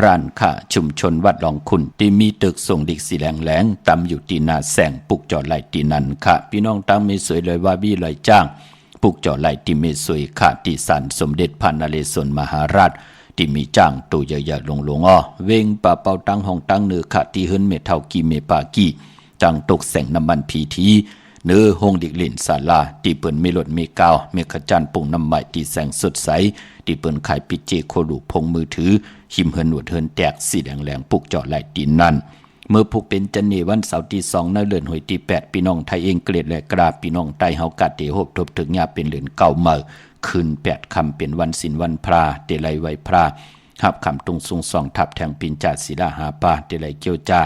ร้านค้าชุมชนวัดลองขุนที่มีตึกส่งดิกสีแหลงตำอยู่ที่นาแสงปุกจอดไหลตีนันค่ะพี่น้องตั้งไม่สวยเลยว่าบี้ลอยจ้างปุกจอดไหลที่ไม่สวยค่ะที่ศาลสมเด็จพระนเรศวรมหาราชที่มีจ้างตัวใหญ่ๆลงอ้อเวงป่าเป่าตั้งห้องตั้งเนื้อค่ะที่เฮิรนเมเท่ากีเมปากีจังตกแสงน้ำมันพีทีเนื้อห้องดิกเล่นศาลาที่เปิ้นมีรถมีกาวมีขจันปุ่งน้ำใหม่ที่แสงสดใสที่เปิ้นขายปิเจโคลูพงมือถือหิมเฮินหนวดเฮินแตกสีแดงแหลงปุกเจาะไหลตีนนั่นเมื่อพุกเป็นจันเนวันเสาร์ที่2ในเดือนหวยที่8พี่น้องไทยเองเกลียดและกราบพี่น้องไตเฮากาเตโฮบทบถึงญาเป็นเดือนเก่าเมื่อคืน8ค่ำเป็นวันศีลวันพระเตไลไว้พระหับคำตรงทรง2ทับแทงปินจาศิลาหาปาเตไลเกียวจา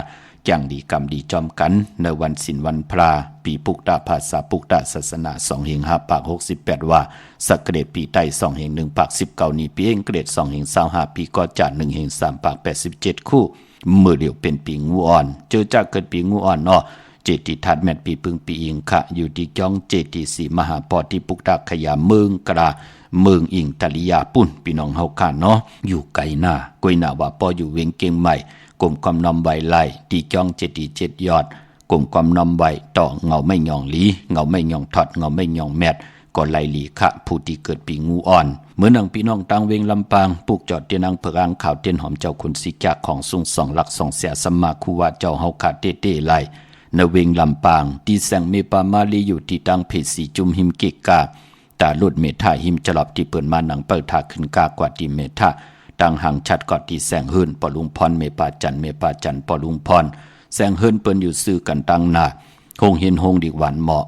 จังดีกรรมดีจอมกันในวันศีลวันพระปีปุกตาภาษาปุกตาศาสนา2เฮง5ปาก68ว่าสักเกรดปีใต้2เฮง1ปาก19นี้ปีเองเกรด2เฮง25ปีก็จะ1เฮง3ปาก87คู่มือเดียวเป็นปีงูอ่อนเจอจากเกิดปีงูอ่อนเนาะเจติทัดแม่นปีพึงปีอิงค่ะอยู่ที่จ้องเจติสีมหาปอที่ปุกตาขยาเมืองกระเมืองอิงตะลิยาปุ่นพี่น้องเฮาค่ะเนาะอยู่ไกลหน้ากวยหน้าว่าปออยู่เวียงเกียงใหม่กลมความนำใบไล่ตีจ้องเจดี7ยอดกลมความนำใบต่อเงาไม่หย่องหลีเงาไม่หย่องถอดเงาไม่หย่องแมดก็ไล่หลีคะผู้ที่เกิดปีงูอ่อนเมื่อนังพี่น้องตังเวงลำปางปลูกจอดเตียนังเผือกอ่างข่าวเตียนหอมเจ้าคุณสิจากของสุง2หลัก2เสียสมมาคูวาเจ้าเฮาขาเต้ๆไล่ในเวงลำปางที่แสงเมปามาลีอยู่ที่ตังเพชรสีจุมหิมกิกาตาลุดเมธาหิมจลอบที่เปิดมาหนังเปิดทาขึ้นกากว่าที่เมธาดังห่างชัดกอดที่แสงเฮิรนปอลุงพรเมปาจันปอลุงพรแสงเฮิรนเปิ้นอยู่ซื้อกันตั้งหน้าคงเห็นหงดิกหวานเหมาะ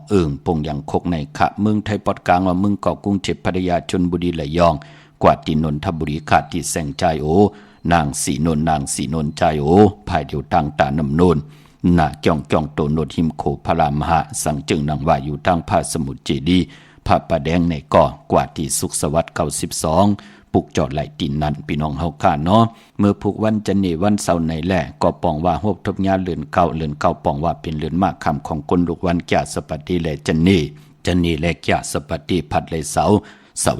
ปงยังคกในขะเมืองไทยปอดกลางว่าเมืองเกาะกรุงเทพพัทยาชลบุรีระยองกว่าที่นนทบุรีขาดที่แสงใจโอนางสีนนใจโอภายเดียวตั้งตานำโนนหน้าจ้องโตโนดหิมโคพระรามหาสังจึงนางว่าอยู่ทางพระสมุทรเจดีย์พระประแดงในก่อกว่าที่สุขสวัสดิ์92ปุกจอดไหลตินนั้นพี่น้องเฮาค่ะเนาะเมื่อพุกวันจันเนวันเสาร์ในแหละก็ปองว่าโฮบทบญาเลือนเก่าปองว่าเป็นเลือนมากคำของคนลูกวันแก่สปฏิและจันเนและแก่สปฏิพัดเลยเสา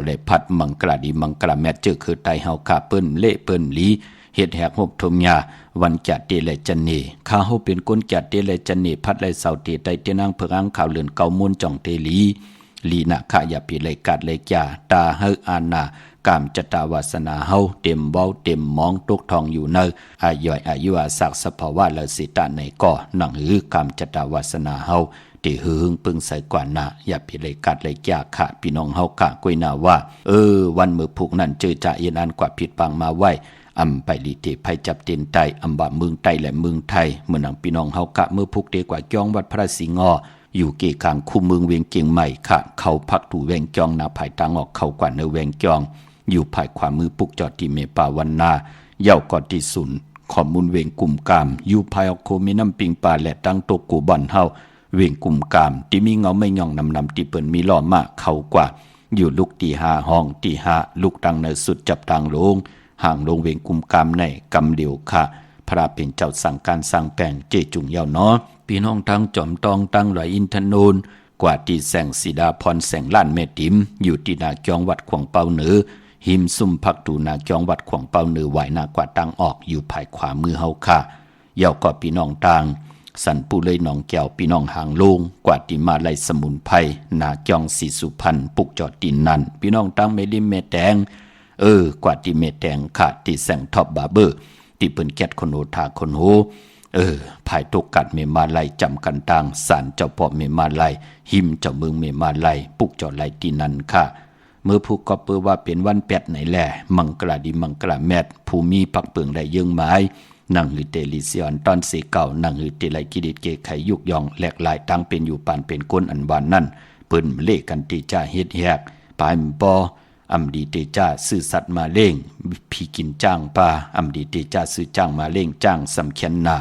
เลยพัดมังกราดีมังกราแมทเจอคือไตเฮาค่ะเปิ้นเละเปิ้นหลีเฮ็ดแหกโฮบทบญาวันแก่เตและจันเนข้าเฮาเป็นคนแก่เตและจันเนพัดเลยเสาเตไตเตนางเพิงอ่างข่าวเลือนเก่ามูลจ่องเตลีนะขะอย่าปีเลยกัดเลยจ่าตาเฮอานากามจตาวาสนาเฮาเต็มเว้าเต็มมองตกทองอยู่เนอายุอาศักสภาวะละสิตาในก่อหนังหือกามจตาวาสนาเฮาติหึงปึงใส่กว่านาอย่าพิเลยกัดเลยยาค่ะพี่น้องเฮากะกวยนาว่าวันมือผูกนั้นเจอจ่าเย็นอันกว่าผิดปังมาไว้อำไปลีเตภัยจับเต็นไตอำบะเมืองไตและเมืองไทยเมื่อนังพี่น้องเฮากะมือผูกเตกว่าจ้องวัดพระสิงห์อยู่เกกลางคู่เมืองเวียงเกียงใหม่ค่ะเขาพักถูแวงจองนาภายตางออกเขากว่าเนแวงจองอยู่ภายขวามือปุกจอดที่เมปาวันนาเย่ากอดที่ศูนย์ข้อมูลเวงกลุ่มกามอยู่ภายออกโคมีน้ำปิงปลาและตั้งตกกูบ่อนเฮาเวงกลุ่มกามที่มีเงาไม่ย่องนำที่เปิ้นมีล้อมากเขากว่าอยู่ลูกตี5ห้องตี5ลูกตังในสุดจับตังลงห่างลงเวงกลุ่มกามในกำเดียวค่ะพระเป็นเจ้าสั่งการสั่งแปลงเจจุงเยาเนาะพี่น้องทั้งจอมตองตั้งหลายอินทนูนกว่าที่แสงสีดาพรแสงล้านแม่ติ๋มอยู่ที่นาจองวัดขวงเปาเหนือหิมซุ่มพักตูนาจองวัดขวงเปาเหนือไหวนากว่าตังออกอยู่ภายขวามือเฮาค่ะเย่าก็พี่น้องต่างสันปูเลยหนองแก้วพี่น้องหางลงกว่าที่มาไล่สมุนไพรนาจองสีสุพรรณปุกจอดดินนั่นพี่น้องตั้งเมลิมเมแตงกว่าที่เมแตงค่ะที่แสงท็อปบาร์เบอร์ที่เปิ้นแกดคนโหทาคนโหภายตกกัดเมมาไลจำกันต่างสารเจ้าพ่อเมมาไลหิมเจ้าเมืองเมมาไลปุกจอดไลที่นั่นค่ะเมื่อผู้ก็เปื้อว่าเป็นวันแปดไหนแหละมังกราดีมังกราแมดภูมิปักเปิงได้เยื่องไม้นังหือเตลิเซียนตอนเสเก่านังหือเตไลกิดิตเกไขยุกยองแหลกหลายตั้งเป็นอยู่ปานเป็นก้นอันบานนั่นเปิ้นเลกันตีจ้าเฮ็ดแฮกปายมปออำดีเตจ้าซื้อสัตว์มาเล่งพี่กินจ้างปลาอำดีเตจ้าซื้อจ้างมาเล่งจ้างสำเขียนนา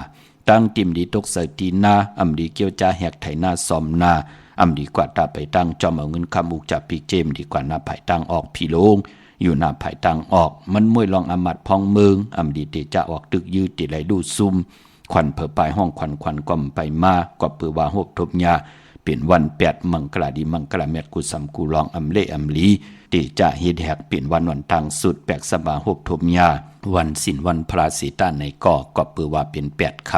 ตั้งติมดีตกใส่ตีนาอำดีเกี่ยวจ้าแหกไถนาซอมนาอำดีกว่าตาไปตั้งจอมเอาเงินคำอุกจับปีเจมดีกว่านาภายตั้งออกพี่โลงอยู่นาภายตั้งออกมันมวยลองอมัดพองเมืองอำดีเตจ้าออกตึกยืดติไหลดูซุ่มควันเผอปลายห้องควันก่อมไปมากว่าเปือว่าโหบทบยา เป็นวัน8มังกราดีมังกราเมตกุสำกูลองอำเลอำลีที่จะเฮ็ดแหกเป็นวันทางสุดแปลกสบาหกทมยาวันศิลวันพระสีตาในก็เปือว่าเป็น8ค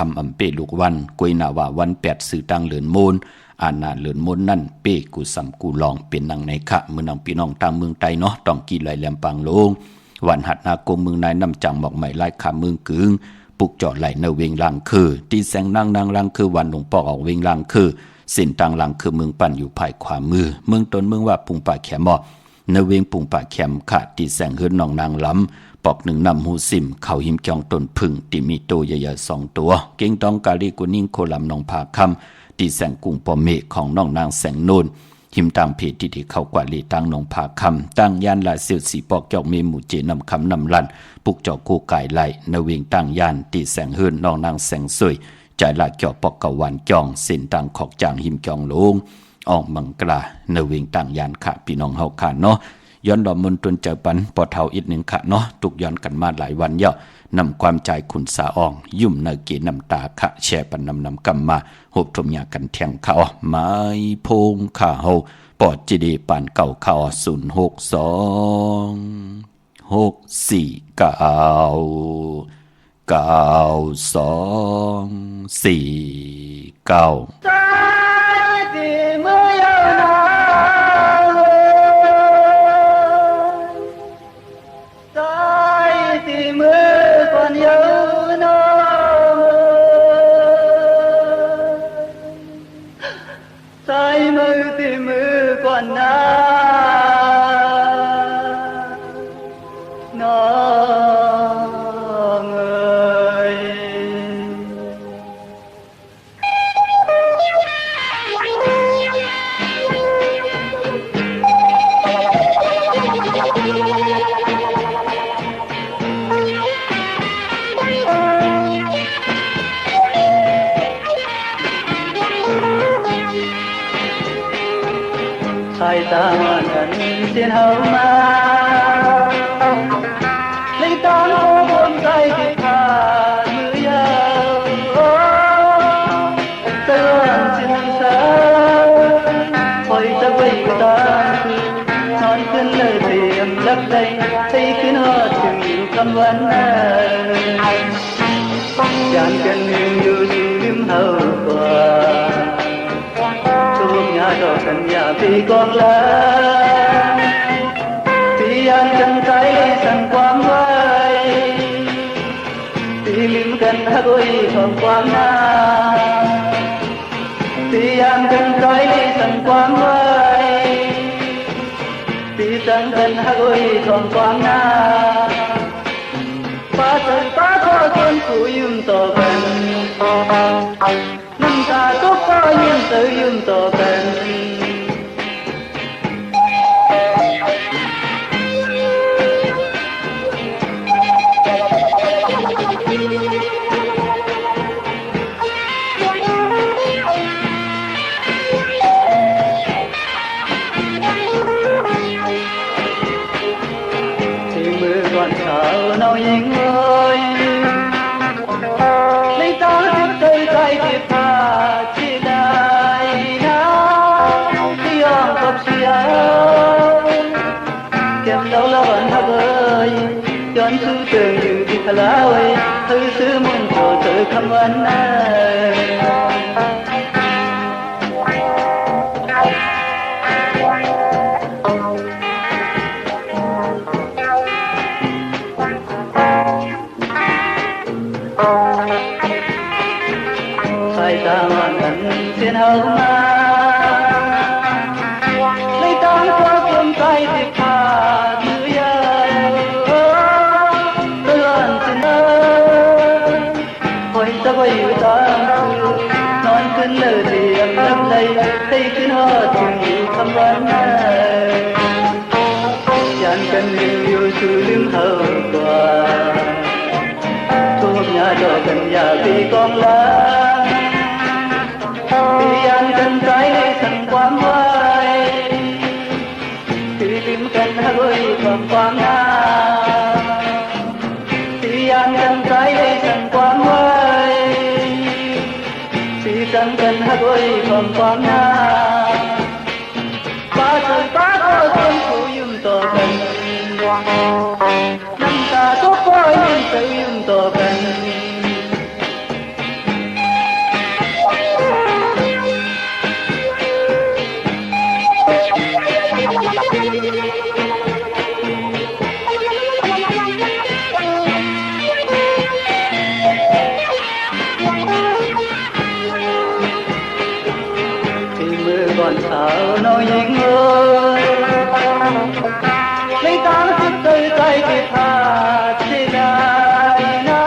ำอำเปลูกวันกวยนาว่าวัน8สื่อตังเหลือนโมนอาณาเหลือนโมนนั่นเป้กุสำกูลองเป็นนางในคะมือนางพี่น้องตามเมืองไตเนาะต้องกีไหลแหลมปังลงวันหัดนากงเมืองนายน้ำจังหมอกใหม่ลายขาเมืองกึงปุกจอดไหลเนเวงลังคือที่แสงนางลังคือวันหลวงปอกออกเวงลังคือเส้นต่างลังคือเมืองปั่นอยู่ภายขวามือเมืองตนเมืองว่าปุงป่าแขมอเนเวงปุงป่าแขมขาดที่แสงเฮือนนองนางล้ำปอกหนึ่งนำหูซิมเขาหิมจองต้นพึ่งที่มีโตใหญ่ๆ2ตัวเก่งต้องกาลีกุนิ่งโคลำนองผาคำที่แสงกุ้งปอเมฆของน้องนางแสงโนนหิมต่างเพจที่เข้ากว่าลีตั้งนองผาคำตั้งยานลาเสียวสีปอกจอกเมหมู่เจนำคำนำลันปุกจอกกูไก่ไหลเนเวงตั้งยานที่แสงเฮือนน้องนางแสงสวยใจละเกี่ยวปอกกะวันจองเส้นต่างขอกจางหิมจองลงออกมังกราเนเวงตั้งยานค่ะพี่น้องเฮาค่ะเนาะย้อนดอมมนตนเจอปันปอเทาอีกหนึ่งค่ะเนาะตุกย้อนกันมาหลายวันเยาะนำความใจขุนสาอองยุ่มเนเกน้ำตาค่ะแช่ปันนำกำมาหบทมยากันแทงเขาไม้พงข่าเฮาปอดจีดีปานเก่าข่าวSai ta ngàn xin hầu ma lấy tán cô buông tay kịp hà mưa yêu tơn xin xa hồi ta quay ta nonขึ้นเลยเตรียมรักใจให้ขึ้นฮอดถึงคำวันยามกันหนึ่งอยู่สู่ริมเฮากว่าดอกสัญญาปีกองลาปียันกันใจสั่งความไว้ปีลืมกันฮักไว้ของความหน้าปียันกันใจสั่งความไว้ปีสั่งกันฮักไว้ของความหน้าป้าเธอป้าขอจนกูยืมต่อกันน้ำตาตกก็ยืมเธอยืมต่อกันที่มือก่อนเขาเนายิงเลยในตาที่เคยใจที่พาที่ได้นะที่ยอมกับเสียเก็บเล่าละวันฮักเอ้ยย้อนสู้เจออยู่ที่ทะเลไว้เธอซื้อมันโตเธอคำวันนั้นsai ta ngàn xin hầu ma lấy tán qua phương tay thì phà như yêu tôi lần xin ơi hồi ta quay ta nonขึ้นเลยเรียมรับเลยให้ขึ้นฮอดถึงคำวันยันกันอยู่สู่ริมเฮากว่าทุกหน้าดอกกันอย่าปีกองลาปียันกันใจสั่งความไว้ปีลืมกันฮักไว้ของความหน้าปียันกันใจสั่งความไว้ปีสั่งกันฮักไว้ของความ น้ำตาก็ปล่อยใจยืมต่อกันก่อนสาวน้อยหญิงเอ๋ยในตาสุดใจที่ขาดเสียดายนะ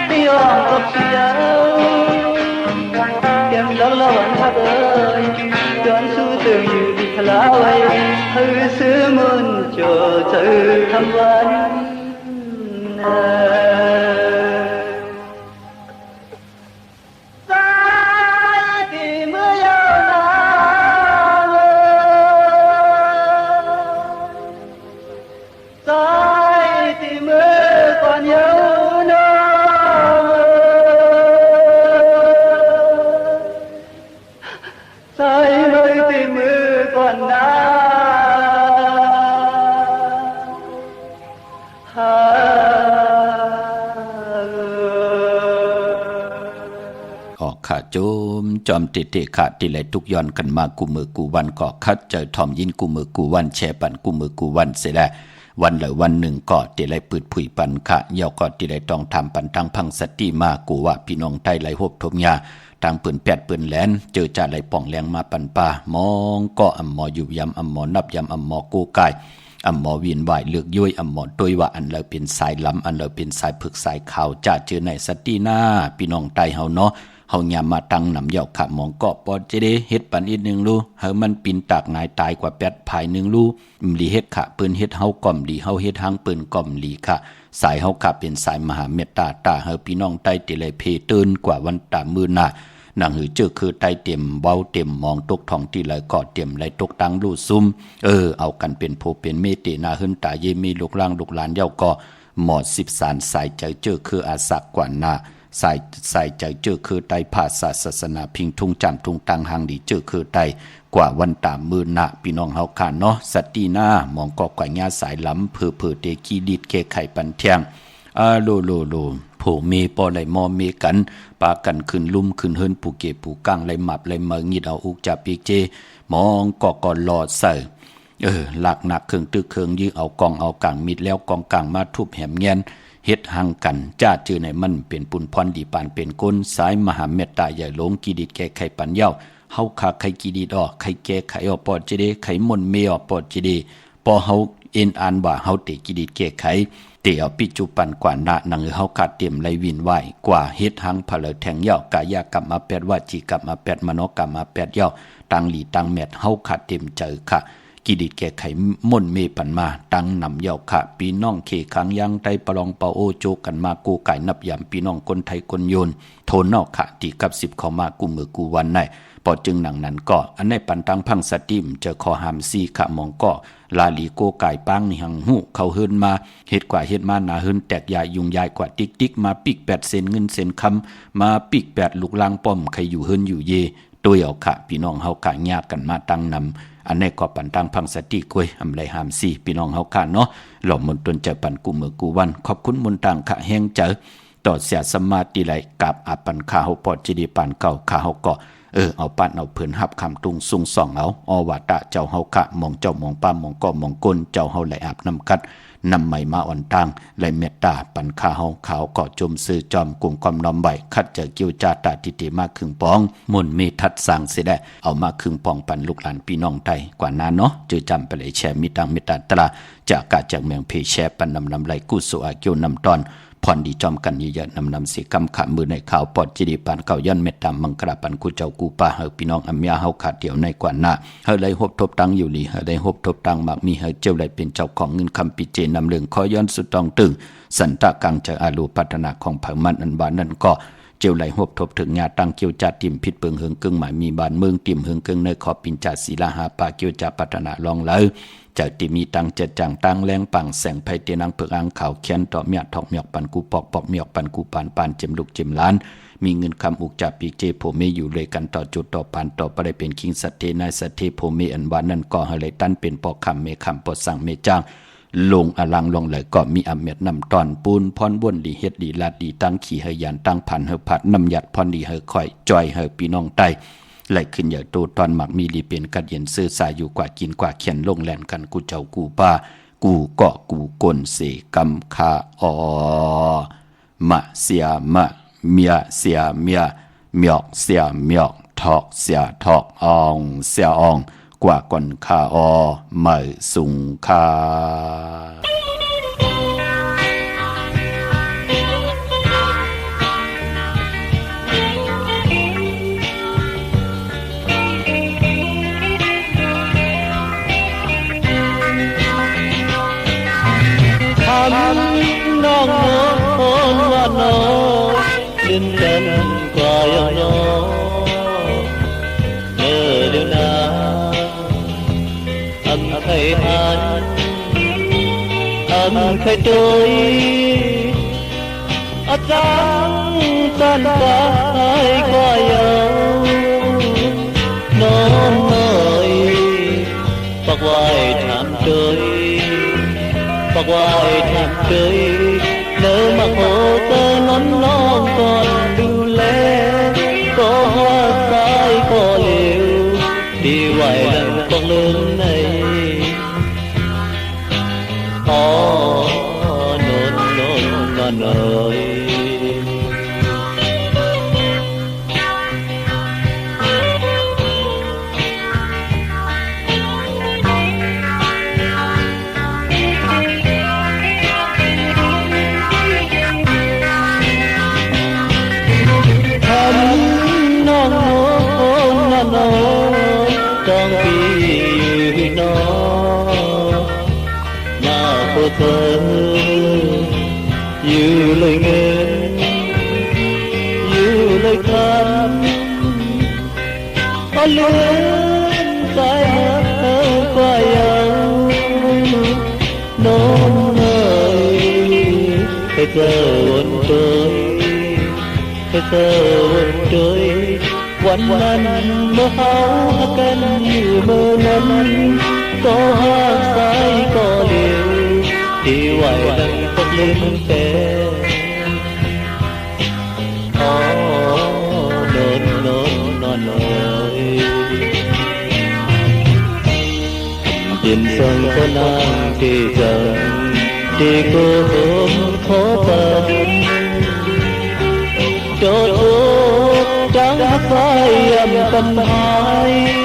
ที่ยอมกับเสียเก็บดอกละวันทักเอ๋ยย้อนสู้เติมอยู่ที่ทลายให้ซื้อมันเจอเจอคำวันขาโจมจอมเตะขาดที่ไหลทุกย้อนกันมากูมือกูวันก็คัดเจอทอมยินกูมือกูวันแชปันกูมือกูวันเสียแล้ววันละวันหนึ่งก็ที่ไหลปืดผุยปันขะเยาก็ที่ไหลต้องทำปันทางพังสติมากูว่าพี่น้องไทยไหลหบทมยาทางปืนแปดปืนแหลนเจอจ่าไหลป่องแรงมาปันป่ามองก็อำหมออยู่ยำอำหมอนับยำอำหมอกูกายอำหมอเวียนไหวเลือกย้อยอำหมอตัวว่าอันเราเป็นสายล้ำอันเราเป็นสายผึกสายขาวจ่าเจอในสติหน้าพี่น้องไทยเฮาเนาะเฮายามมาตั้งนำเหยาขะมองเกาะปอจะได้เฮ็ดปันอีกนึงรู้เฮามันปินตากนายตายกว่าแปดภายนึงรู้ลีเฮ็ดขะปืนเฮ็ดเฮาก่อมลีเฮาเฮ็ดหางปืนก่อมลีค่ะสายเฮาขะเป็นสายมหาเมตตาตาเฮาพี่น้องใต้ติเลยเพตื่นกว่าวันตามื้อหน้านังหือเจอคือใต้เต็มเว้าเต็มมองตกท้องที่เลยกอดเต็มไหลตกตังลู่ซุ่มเอากันเป็นโพเป็นเมตินาหึนตาเยมีลูกล่างลูกหลานเย้าก็หมอด10สารสายใจเจอคืออาสักกว่าหน้าใส่ใจเจอคือไตภาษาศาสนาพิงทุ่งจำทุ่งตังหังดีเจอคือไตกว่าวันตามมือหนะพี่น้องเฮาค่ะเนาะสติหน้ามองกอกว่าญาสายล้ำเผือเตกีดิดเกไข่ปันเทียงโลโผเมปอไหลมอเมกันปากันขึ้นลุ่มขึ้นเฮินปูเกปูกังไหลหมับไหลเมงิดเอาอุกจับปีเจมองกอกหลอดใส่หลักหนักเครื่องตึกเครื่องยื้อเอากองเอากังมิดแล้วกองกังมาทุบแหมแงนเฮ็ดหังกันจ้าจือในมันเป็นปุนพรดีปานเป็นก้นสายมหาเมตตาใหญ่หลงกีดิดแก่ไข่ปันเย้าเฮาขาไข่กีดิดออกไข่แก่ไข่ออกปอดจิเดไข่มนเมออกปอดจิเดปอเฮาเอ็นอ่านว่าเฮาเตกีดิดแก่ไข่เตเอาปิจุปันกว่านานังเฮาขาดเตรียมไหลวินไหวกว่าเฮ็ดหังผะเลแทงเย้ากายกรรมมาแปดวาจีกรรมมาแปดมโนกรรมมาแปดเย้าตังหลีตังแมดเฮาขาดเต็มเจอค่ะกิดิดแก่ไขมนเมปันมาตั้งนำเยาขะปีน้องเคขังยังไตปลองเปาโอโจกันมากูไก่นับยำปีน้องคนไทยคนโยนโทนนอกขะตีกับ10เข้ามากูมือกูวันในปอจึงหนังนั้นก็อันในปันตังพังสติมเจอคอหามซีขะมองก็ลาลีโกไก่ปังนี่หังหูเขาเฮินมาเฮ็ดกว่าเฮ็ดมาหนาเฮินแตกยายยุงยายกว่าติ๊กมาปิก8เซนเงินเซนคำมาปิก8ลูกลางป้อมใครอยู่เฮินอยู่เยตัวเอาขะพี่น้องเฮากะญากันมาตั้งนำอันนี้ก็ปันตังพังสติกวยอำไลหามซีพี่น้องเฮาค่ะเนาะหล่อมนตนเจอปันกูมือกูวันขอบคุณมนตังค่ะแห้งเจอต่อเสียสมาธิไหลกับอาปันข้าเฮาปอดจิดีปานเก่าข้าเฮาก็เอาปันเอาเพิ่นหับคำตุงซุงส่องเอาอวาตะเจ้าเฮาค่ะมองเจ้ามองป้ามองก็มองก้นเจ้าเฮาไหลอาบน้ำกัดนำใหม่มาอ่อนตังไหลเมตตาปันข้าเฮาขาวก็จมซื้อจอมกุ่มความน้อมใบคัดเจอกิ้วจาตาติติมาครึ่งปองมุนมีทัดสั่งเสียได้เอามาครึ่งปองปันลูกหลานพี่น้องไทยกว่านั้นเนาะจือจำไปเลยแชร์มีตังเมตตาตราจากกาจากเมืองเพแชร์ปันนำไหลกู้สู่อากิ้วนำตอนพรดีจอมกันเยอะๆนำสีกำขามือในข่าวปอดจิดีปานเก่ายันเมตตามังกราปันกูเจ้ากูป่าเฮาพี่น้องอัมยาเฮาขาดเดี่ยวในกว่าหน้าเฮาเลยหบทบตังอยู่นี่เฮาได้หบทบตังมากมีเฮาเจ้าเลยเป็นเจ้าของเงินคำปิเจนำเรื่องขอย้อนสุดตองตึงสันตะกังจะอาลูพัฒนาของเผ่ามันอันบานนั่นก็เจ้าไหลหบทบถึงญาตั้งเกี่ยวจัดติ่มผิดเปิงเฮิงกึ่งหมายมีบานเมืองติ่มเฮิงกึ่งในขอปินจัดศีลาหาปาเกี่ยวจัดพัฒนาลองเลยจากที่มีตังเจ็ดจังตังแรงปังแสงไพเตนังเปลือกอ่างขาวเขียนต่อเมียทอกเมียกปันกูปอกเมียกปันกูปานเจ็มลูกเจ็มล้านมีเงินคำอุกจับปีเจโพเมอยู่เลยกันต่อจุดต่อปานต่อไปได้เป็นคิงสัตเทนายสัตเทโพเมอันวานั่นก็ให้เลยตั้นเป็นปอกคำเมคำปอดสั่งเมจ้าง ลงอลังลงเลยก็มีอเมดนำตอนปูนพรบนดีเฮ็ดดีลาดดีตั้งขี่เฮยันตั้งพันเฮผัดนำหยัดพรดีเฮค่อยจอยเฮพี่น้องใต้ไหลขึ้นอย่าโตตอนหมักมีลีเป็นกัดเย็นซื้อสายอยู่กว่ากินกว่าเขียนลงแลนกันกูเจ้ากูป้ากูเกาะกูกลเสกำคาอมะเสียมะเมียเสียเมียเมียกเสียเมียกทอกเสียทอกอองเสียอองกว่าก่อนคาอเหมยสุงคาน้องโอนว่าน้องเดินกันกว่าอย่างน้องเมื่อเดี๋ยวนาอันเคยหันอันเคยตุยอาจารย์ตันกายกว่าอย่างน้องเอ๋ยปักไว้ทำเตยปักไว้ทำเตยเนื้อมาโหเตอน้อนน้องก่อนดูแลก็ว่าสายก็เลวดีไหวแล้วต้องเลื่อนในอ๋อนนนนนเอ๋ยต้องปีอยู่นอหน้าพวกเธออยู่เลยเงินอยู่เลยคำเอาเลื่อนสายเธอกว่ายังน้องเอ๋ยให้เธอวนเตยให้เธอวนเตยวันนั้นเมื่อเขาหักกันอยู่เมื่อนั้นก็หักสายก็เลี้ยวที่ไหวดังต้องลืมแต่อ๋อนนนนนยยินส่งคนนางที่จังที่กูผมขอเป็นโจทย์จังไฟยำตำหาย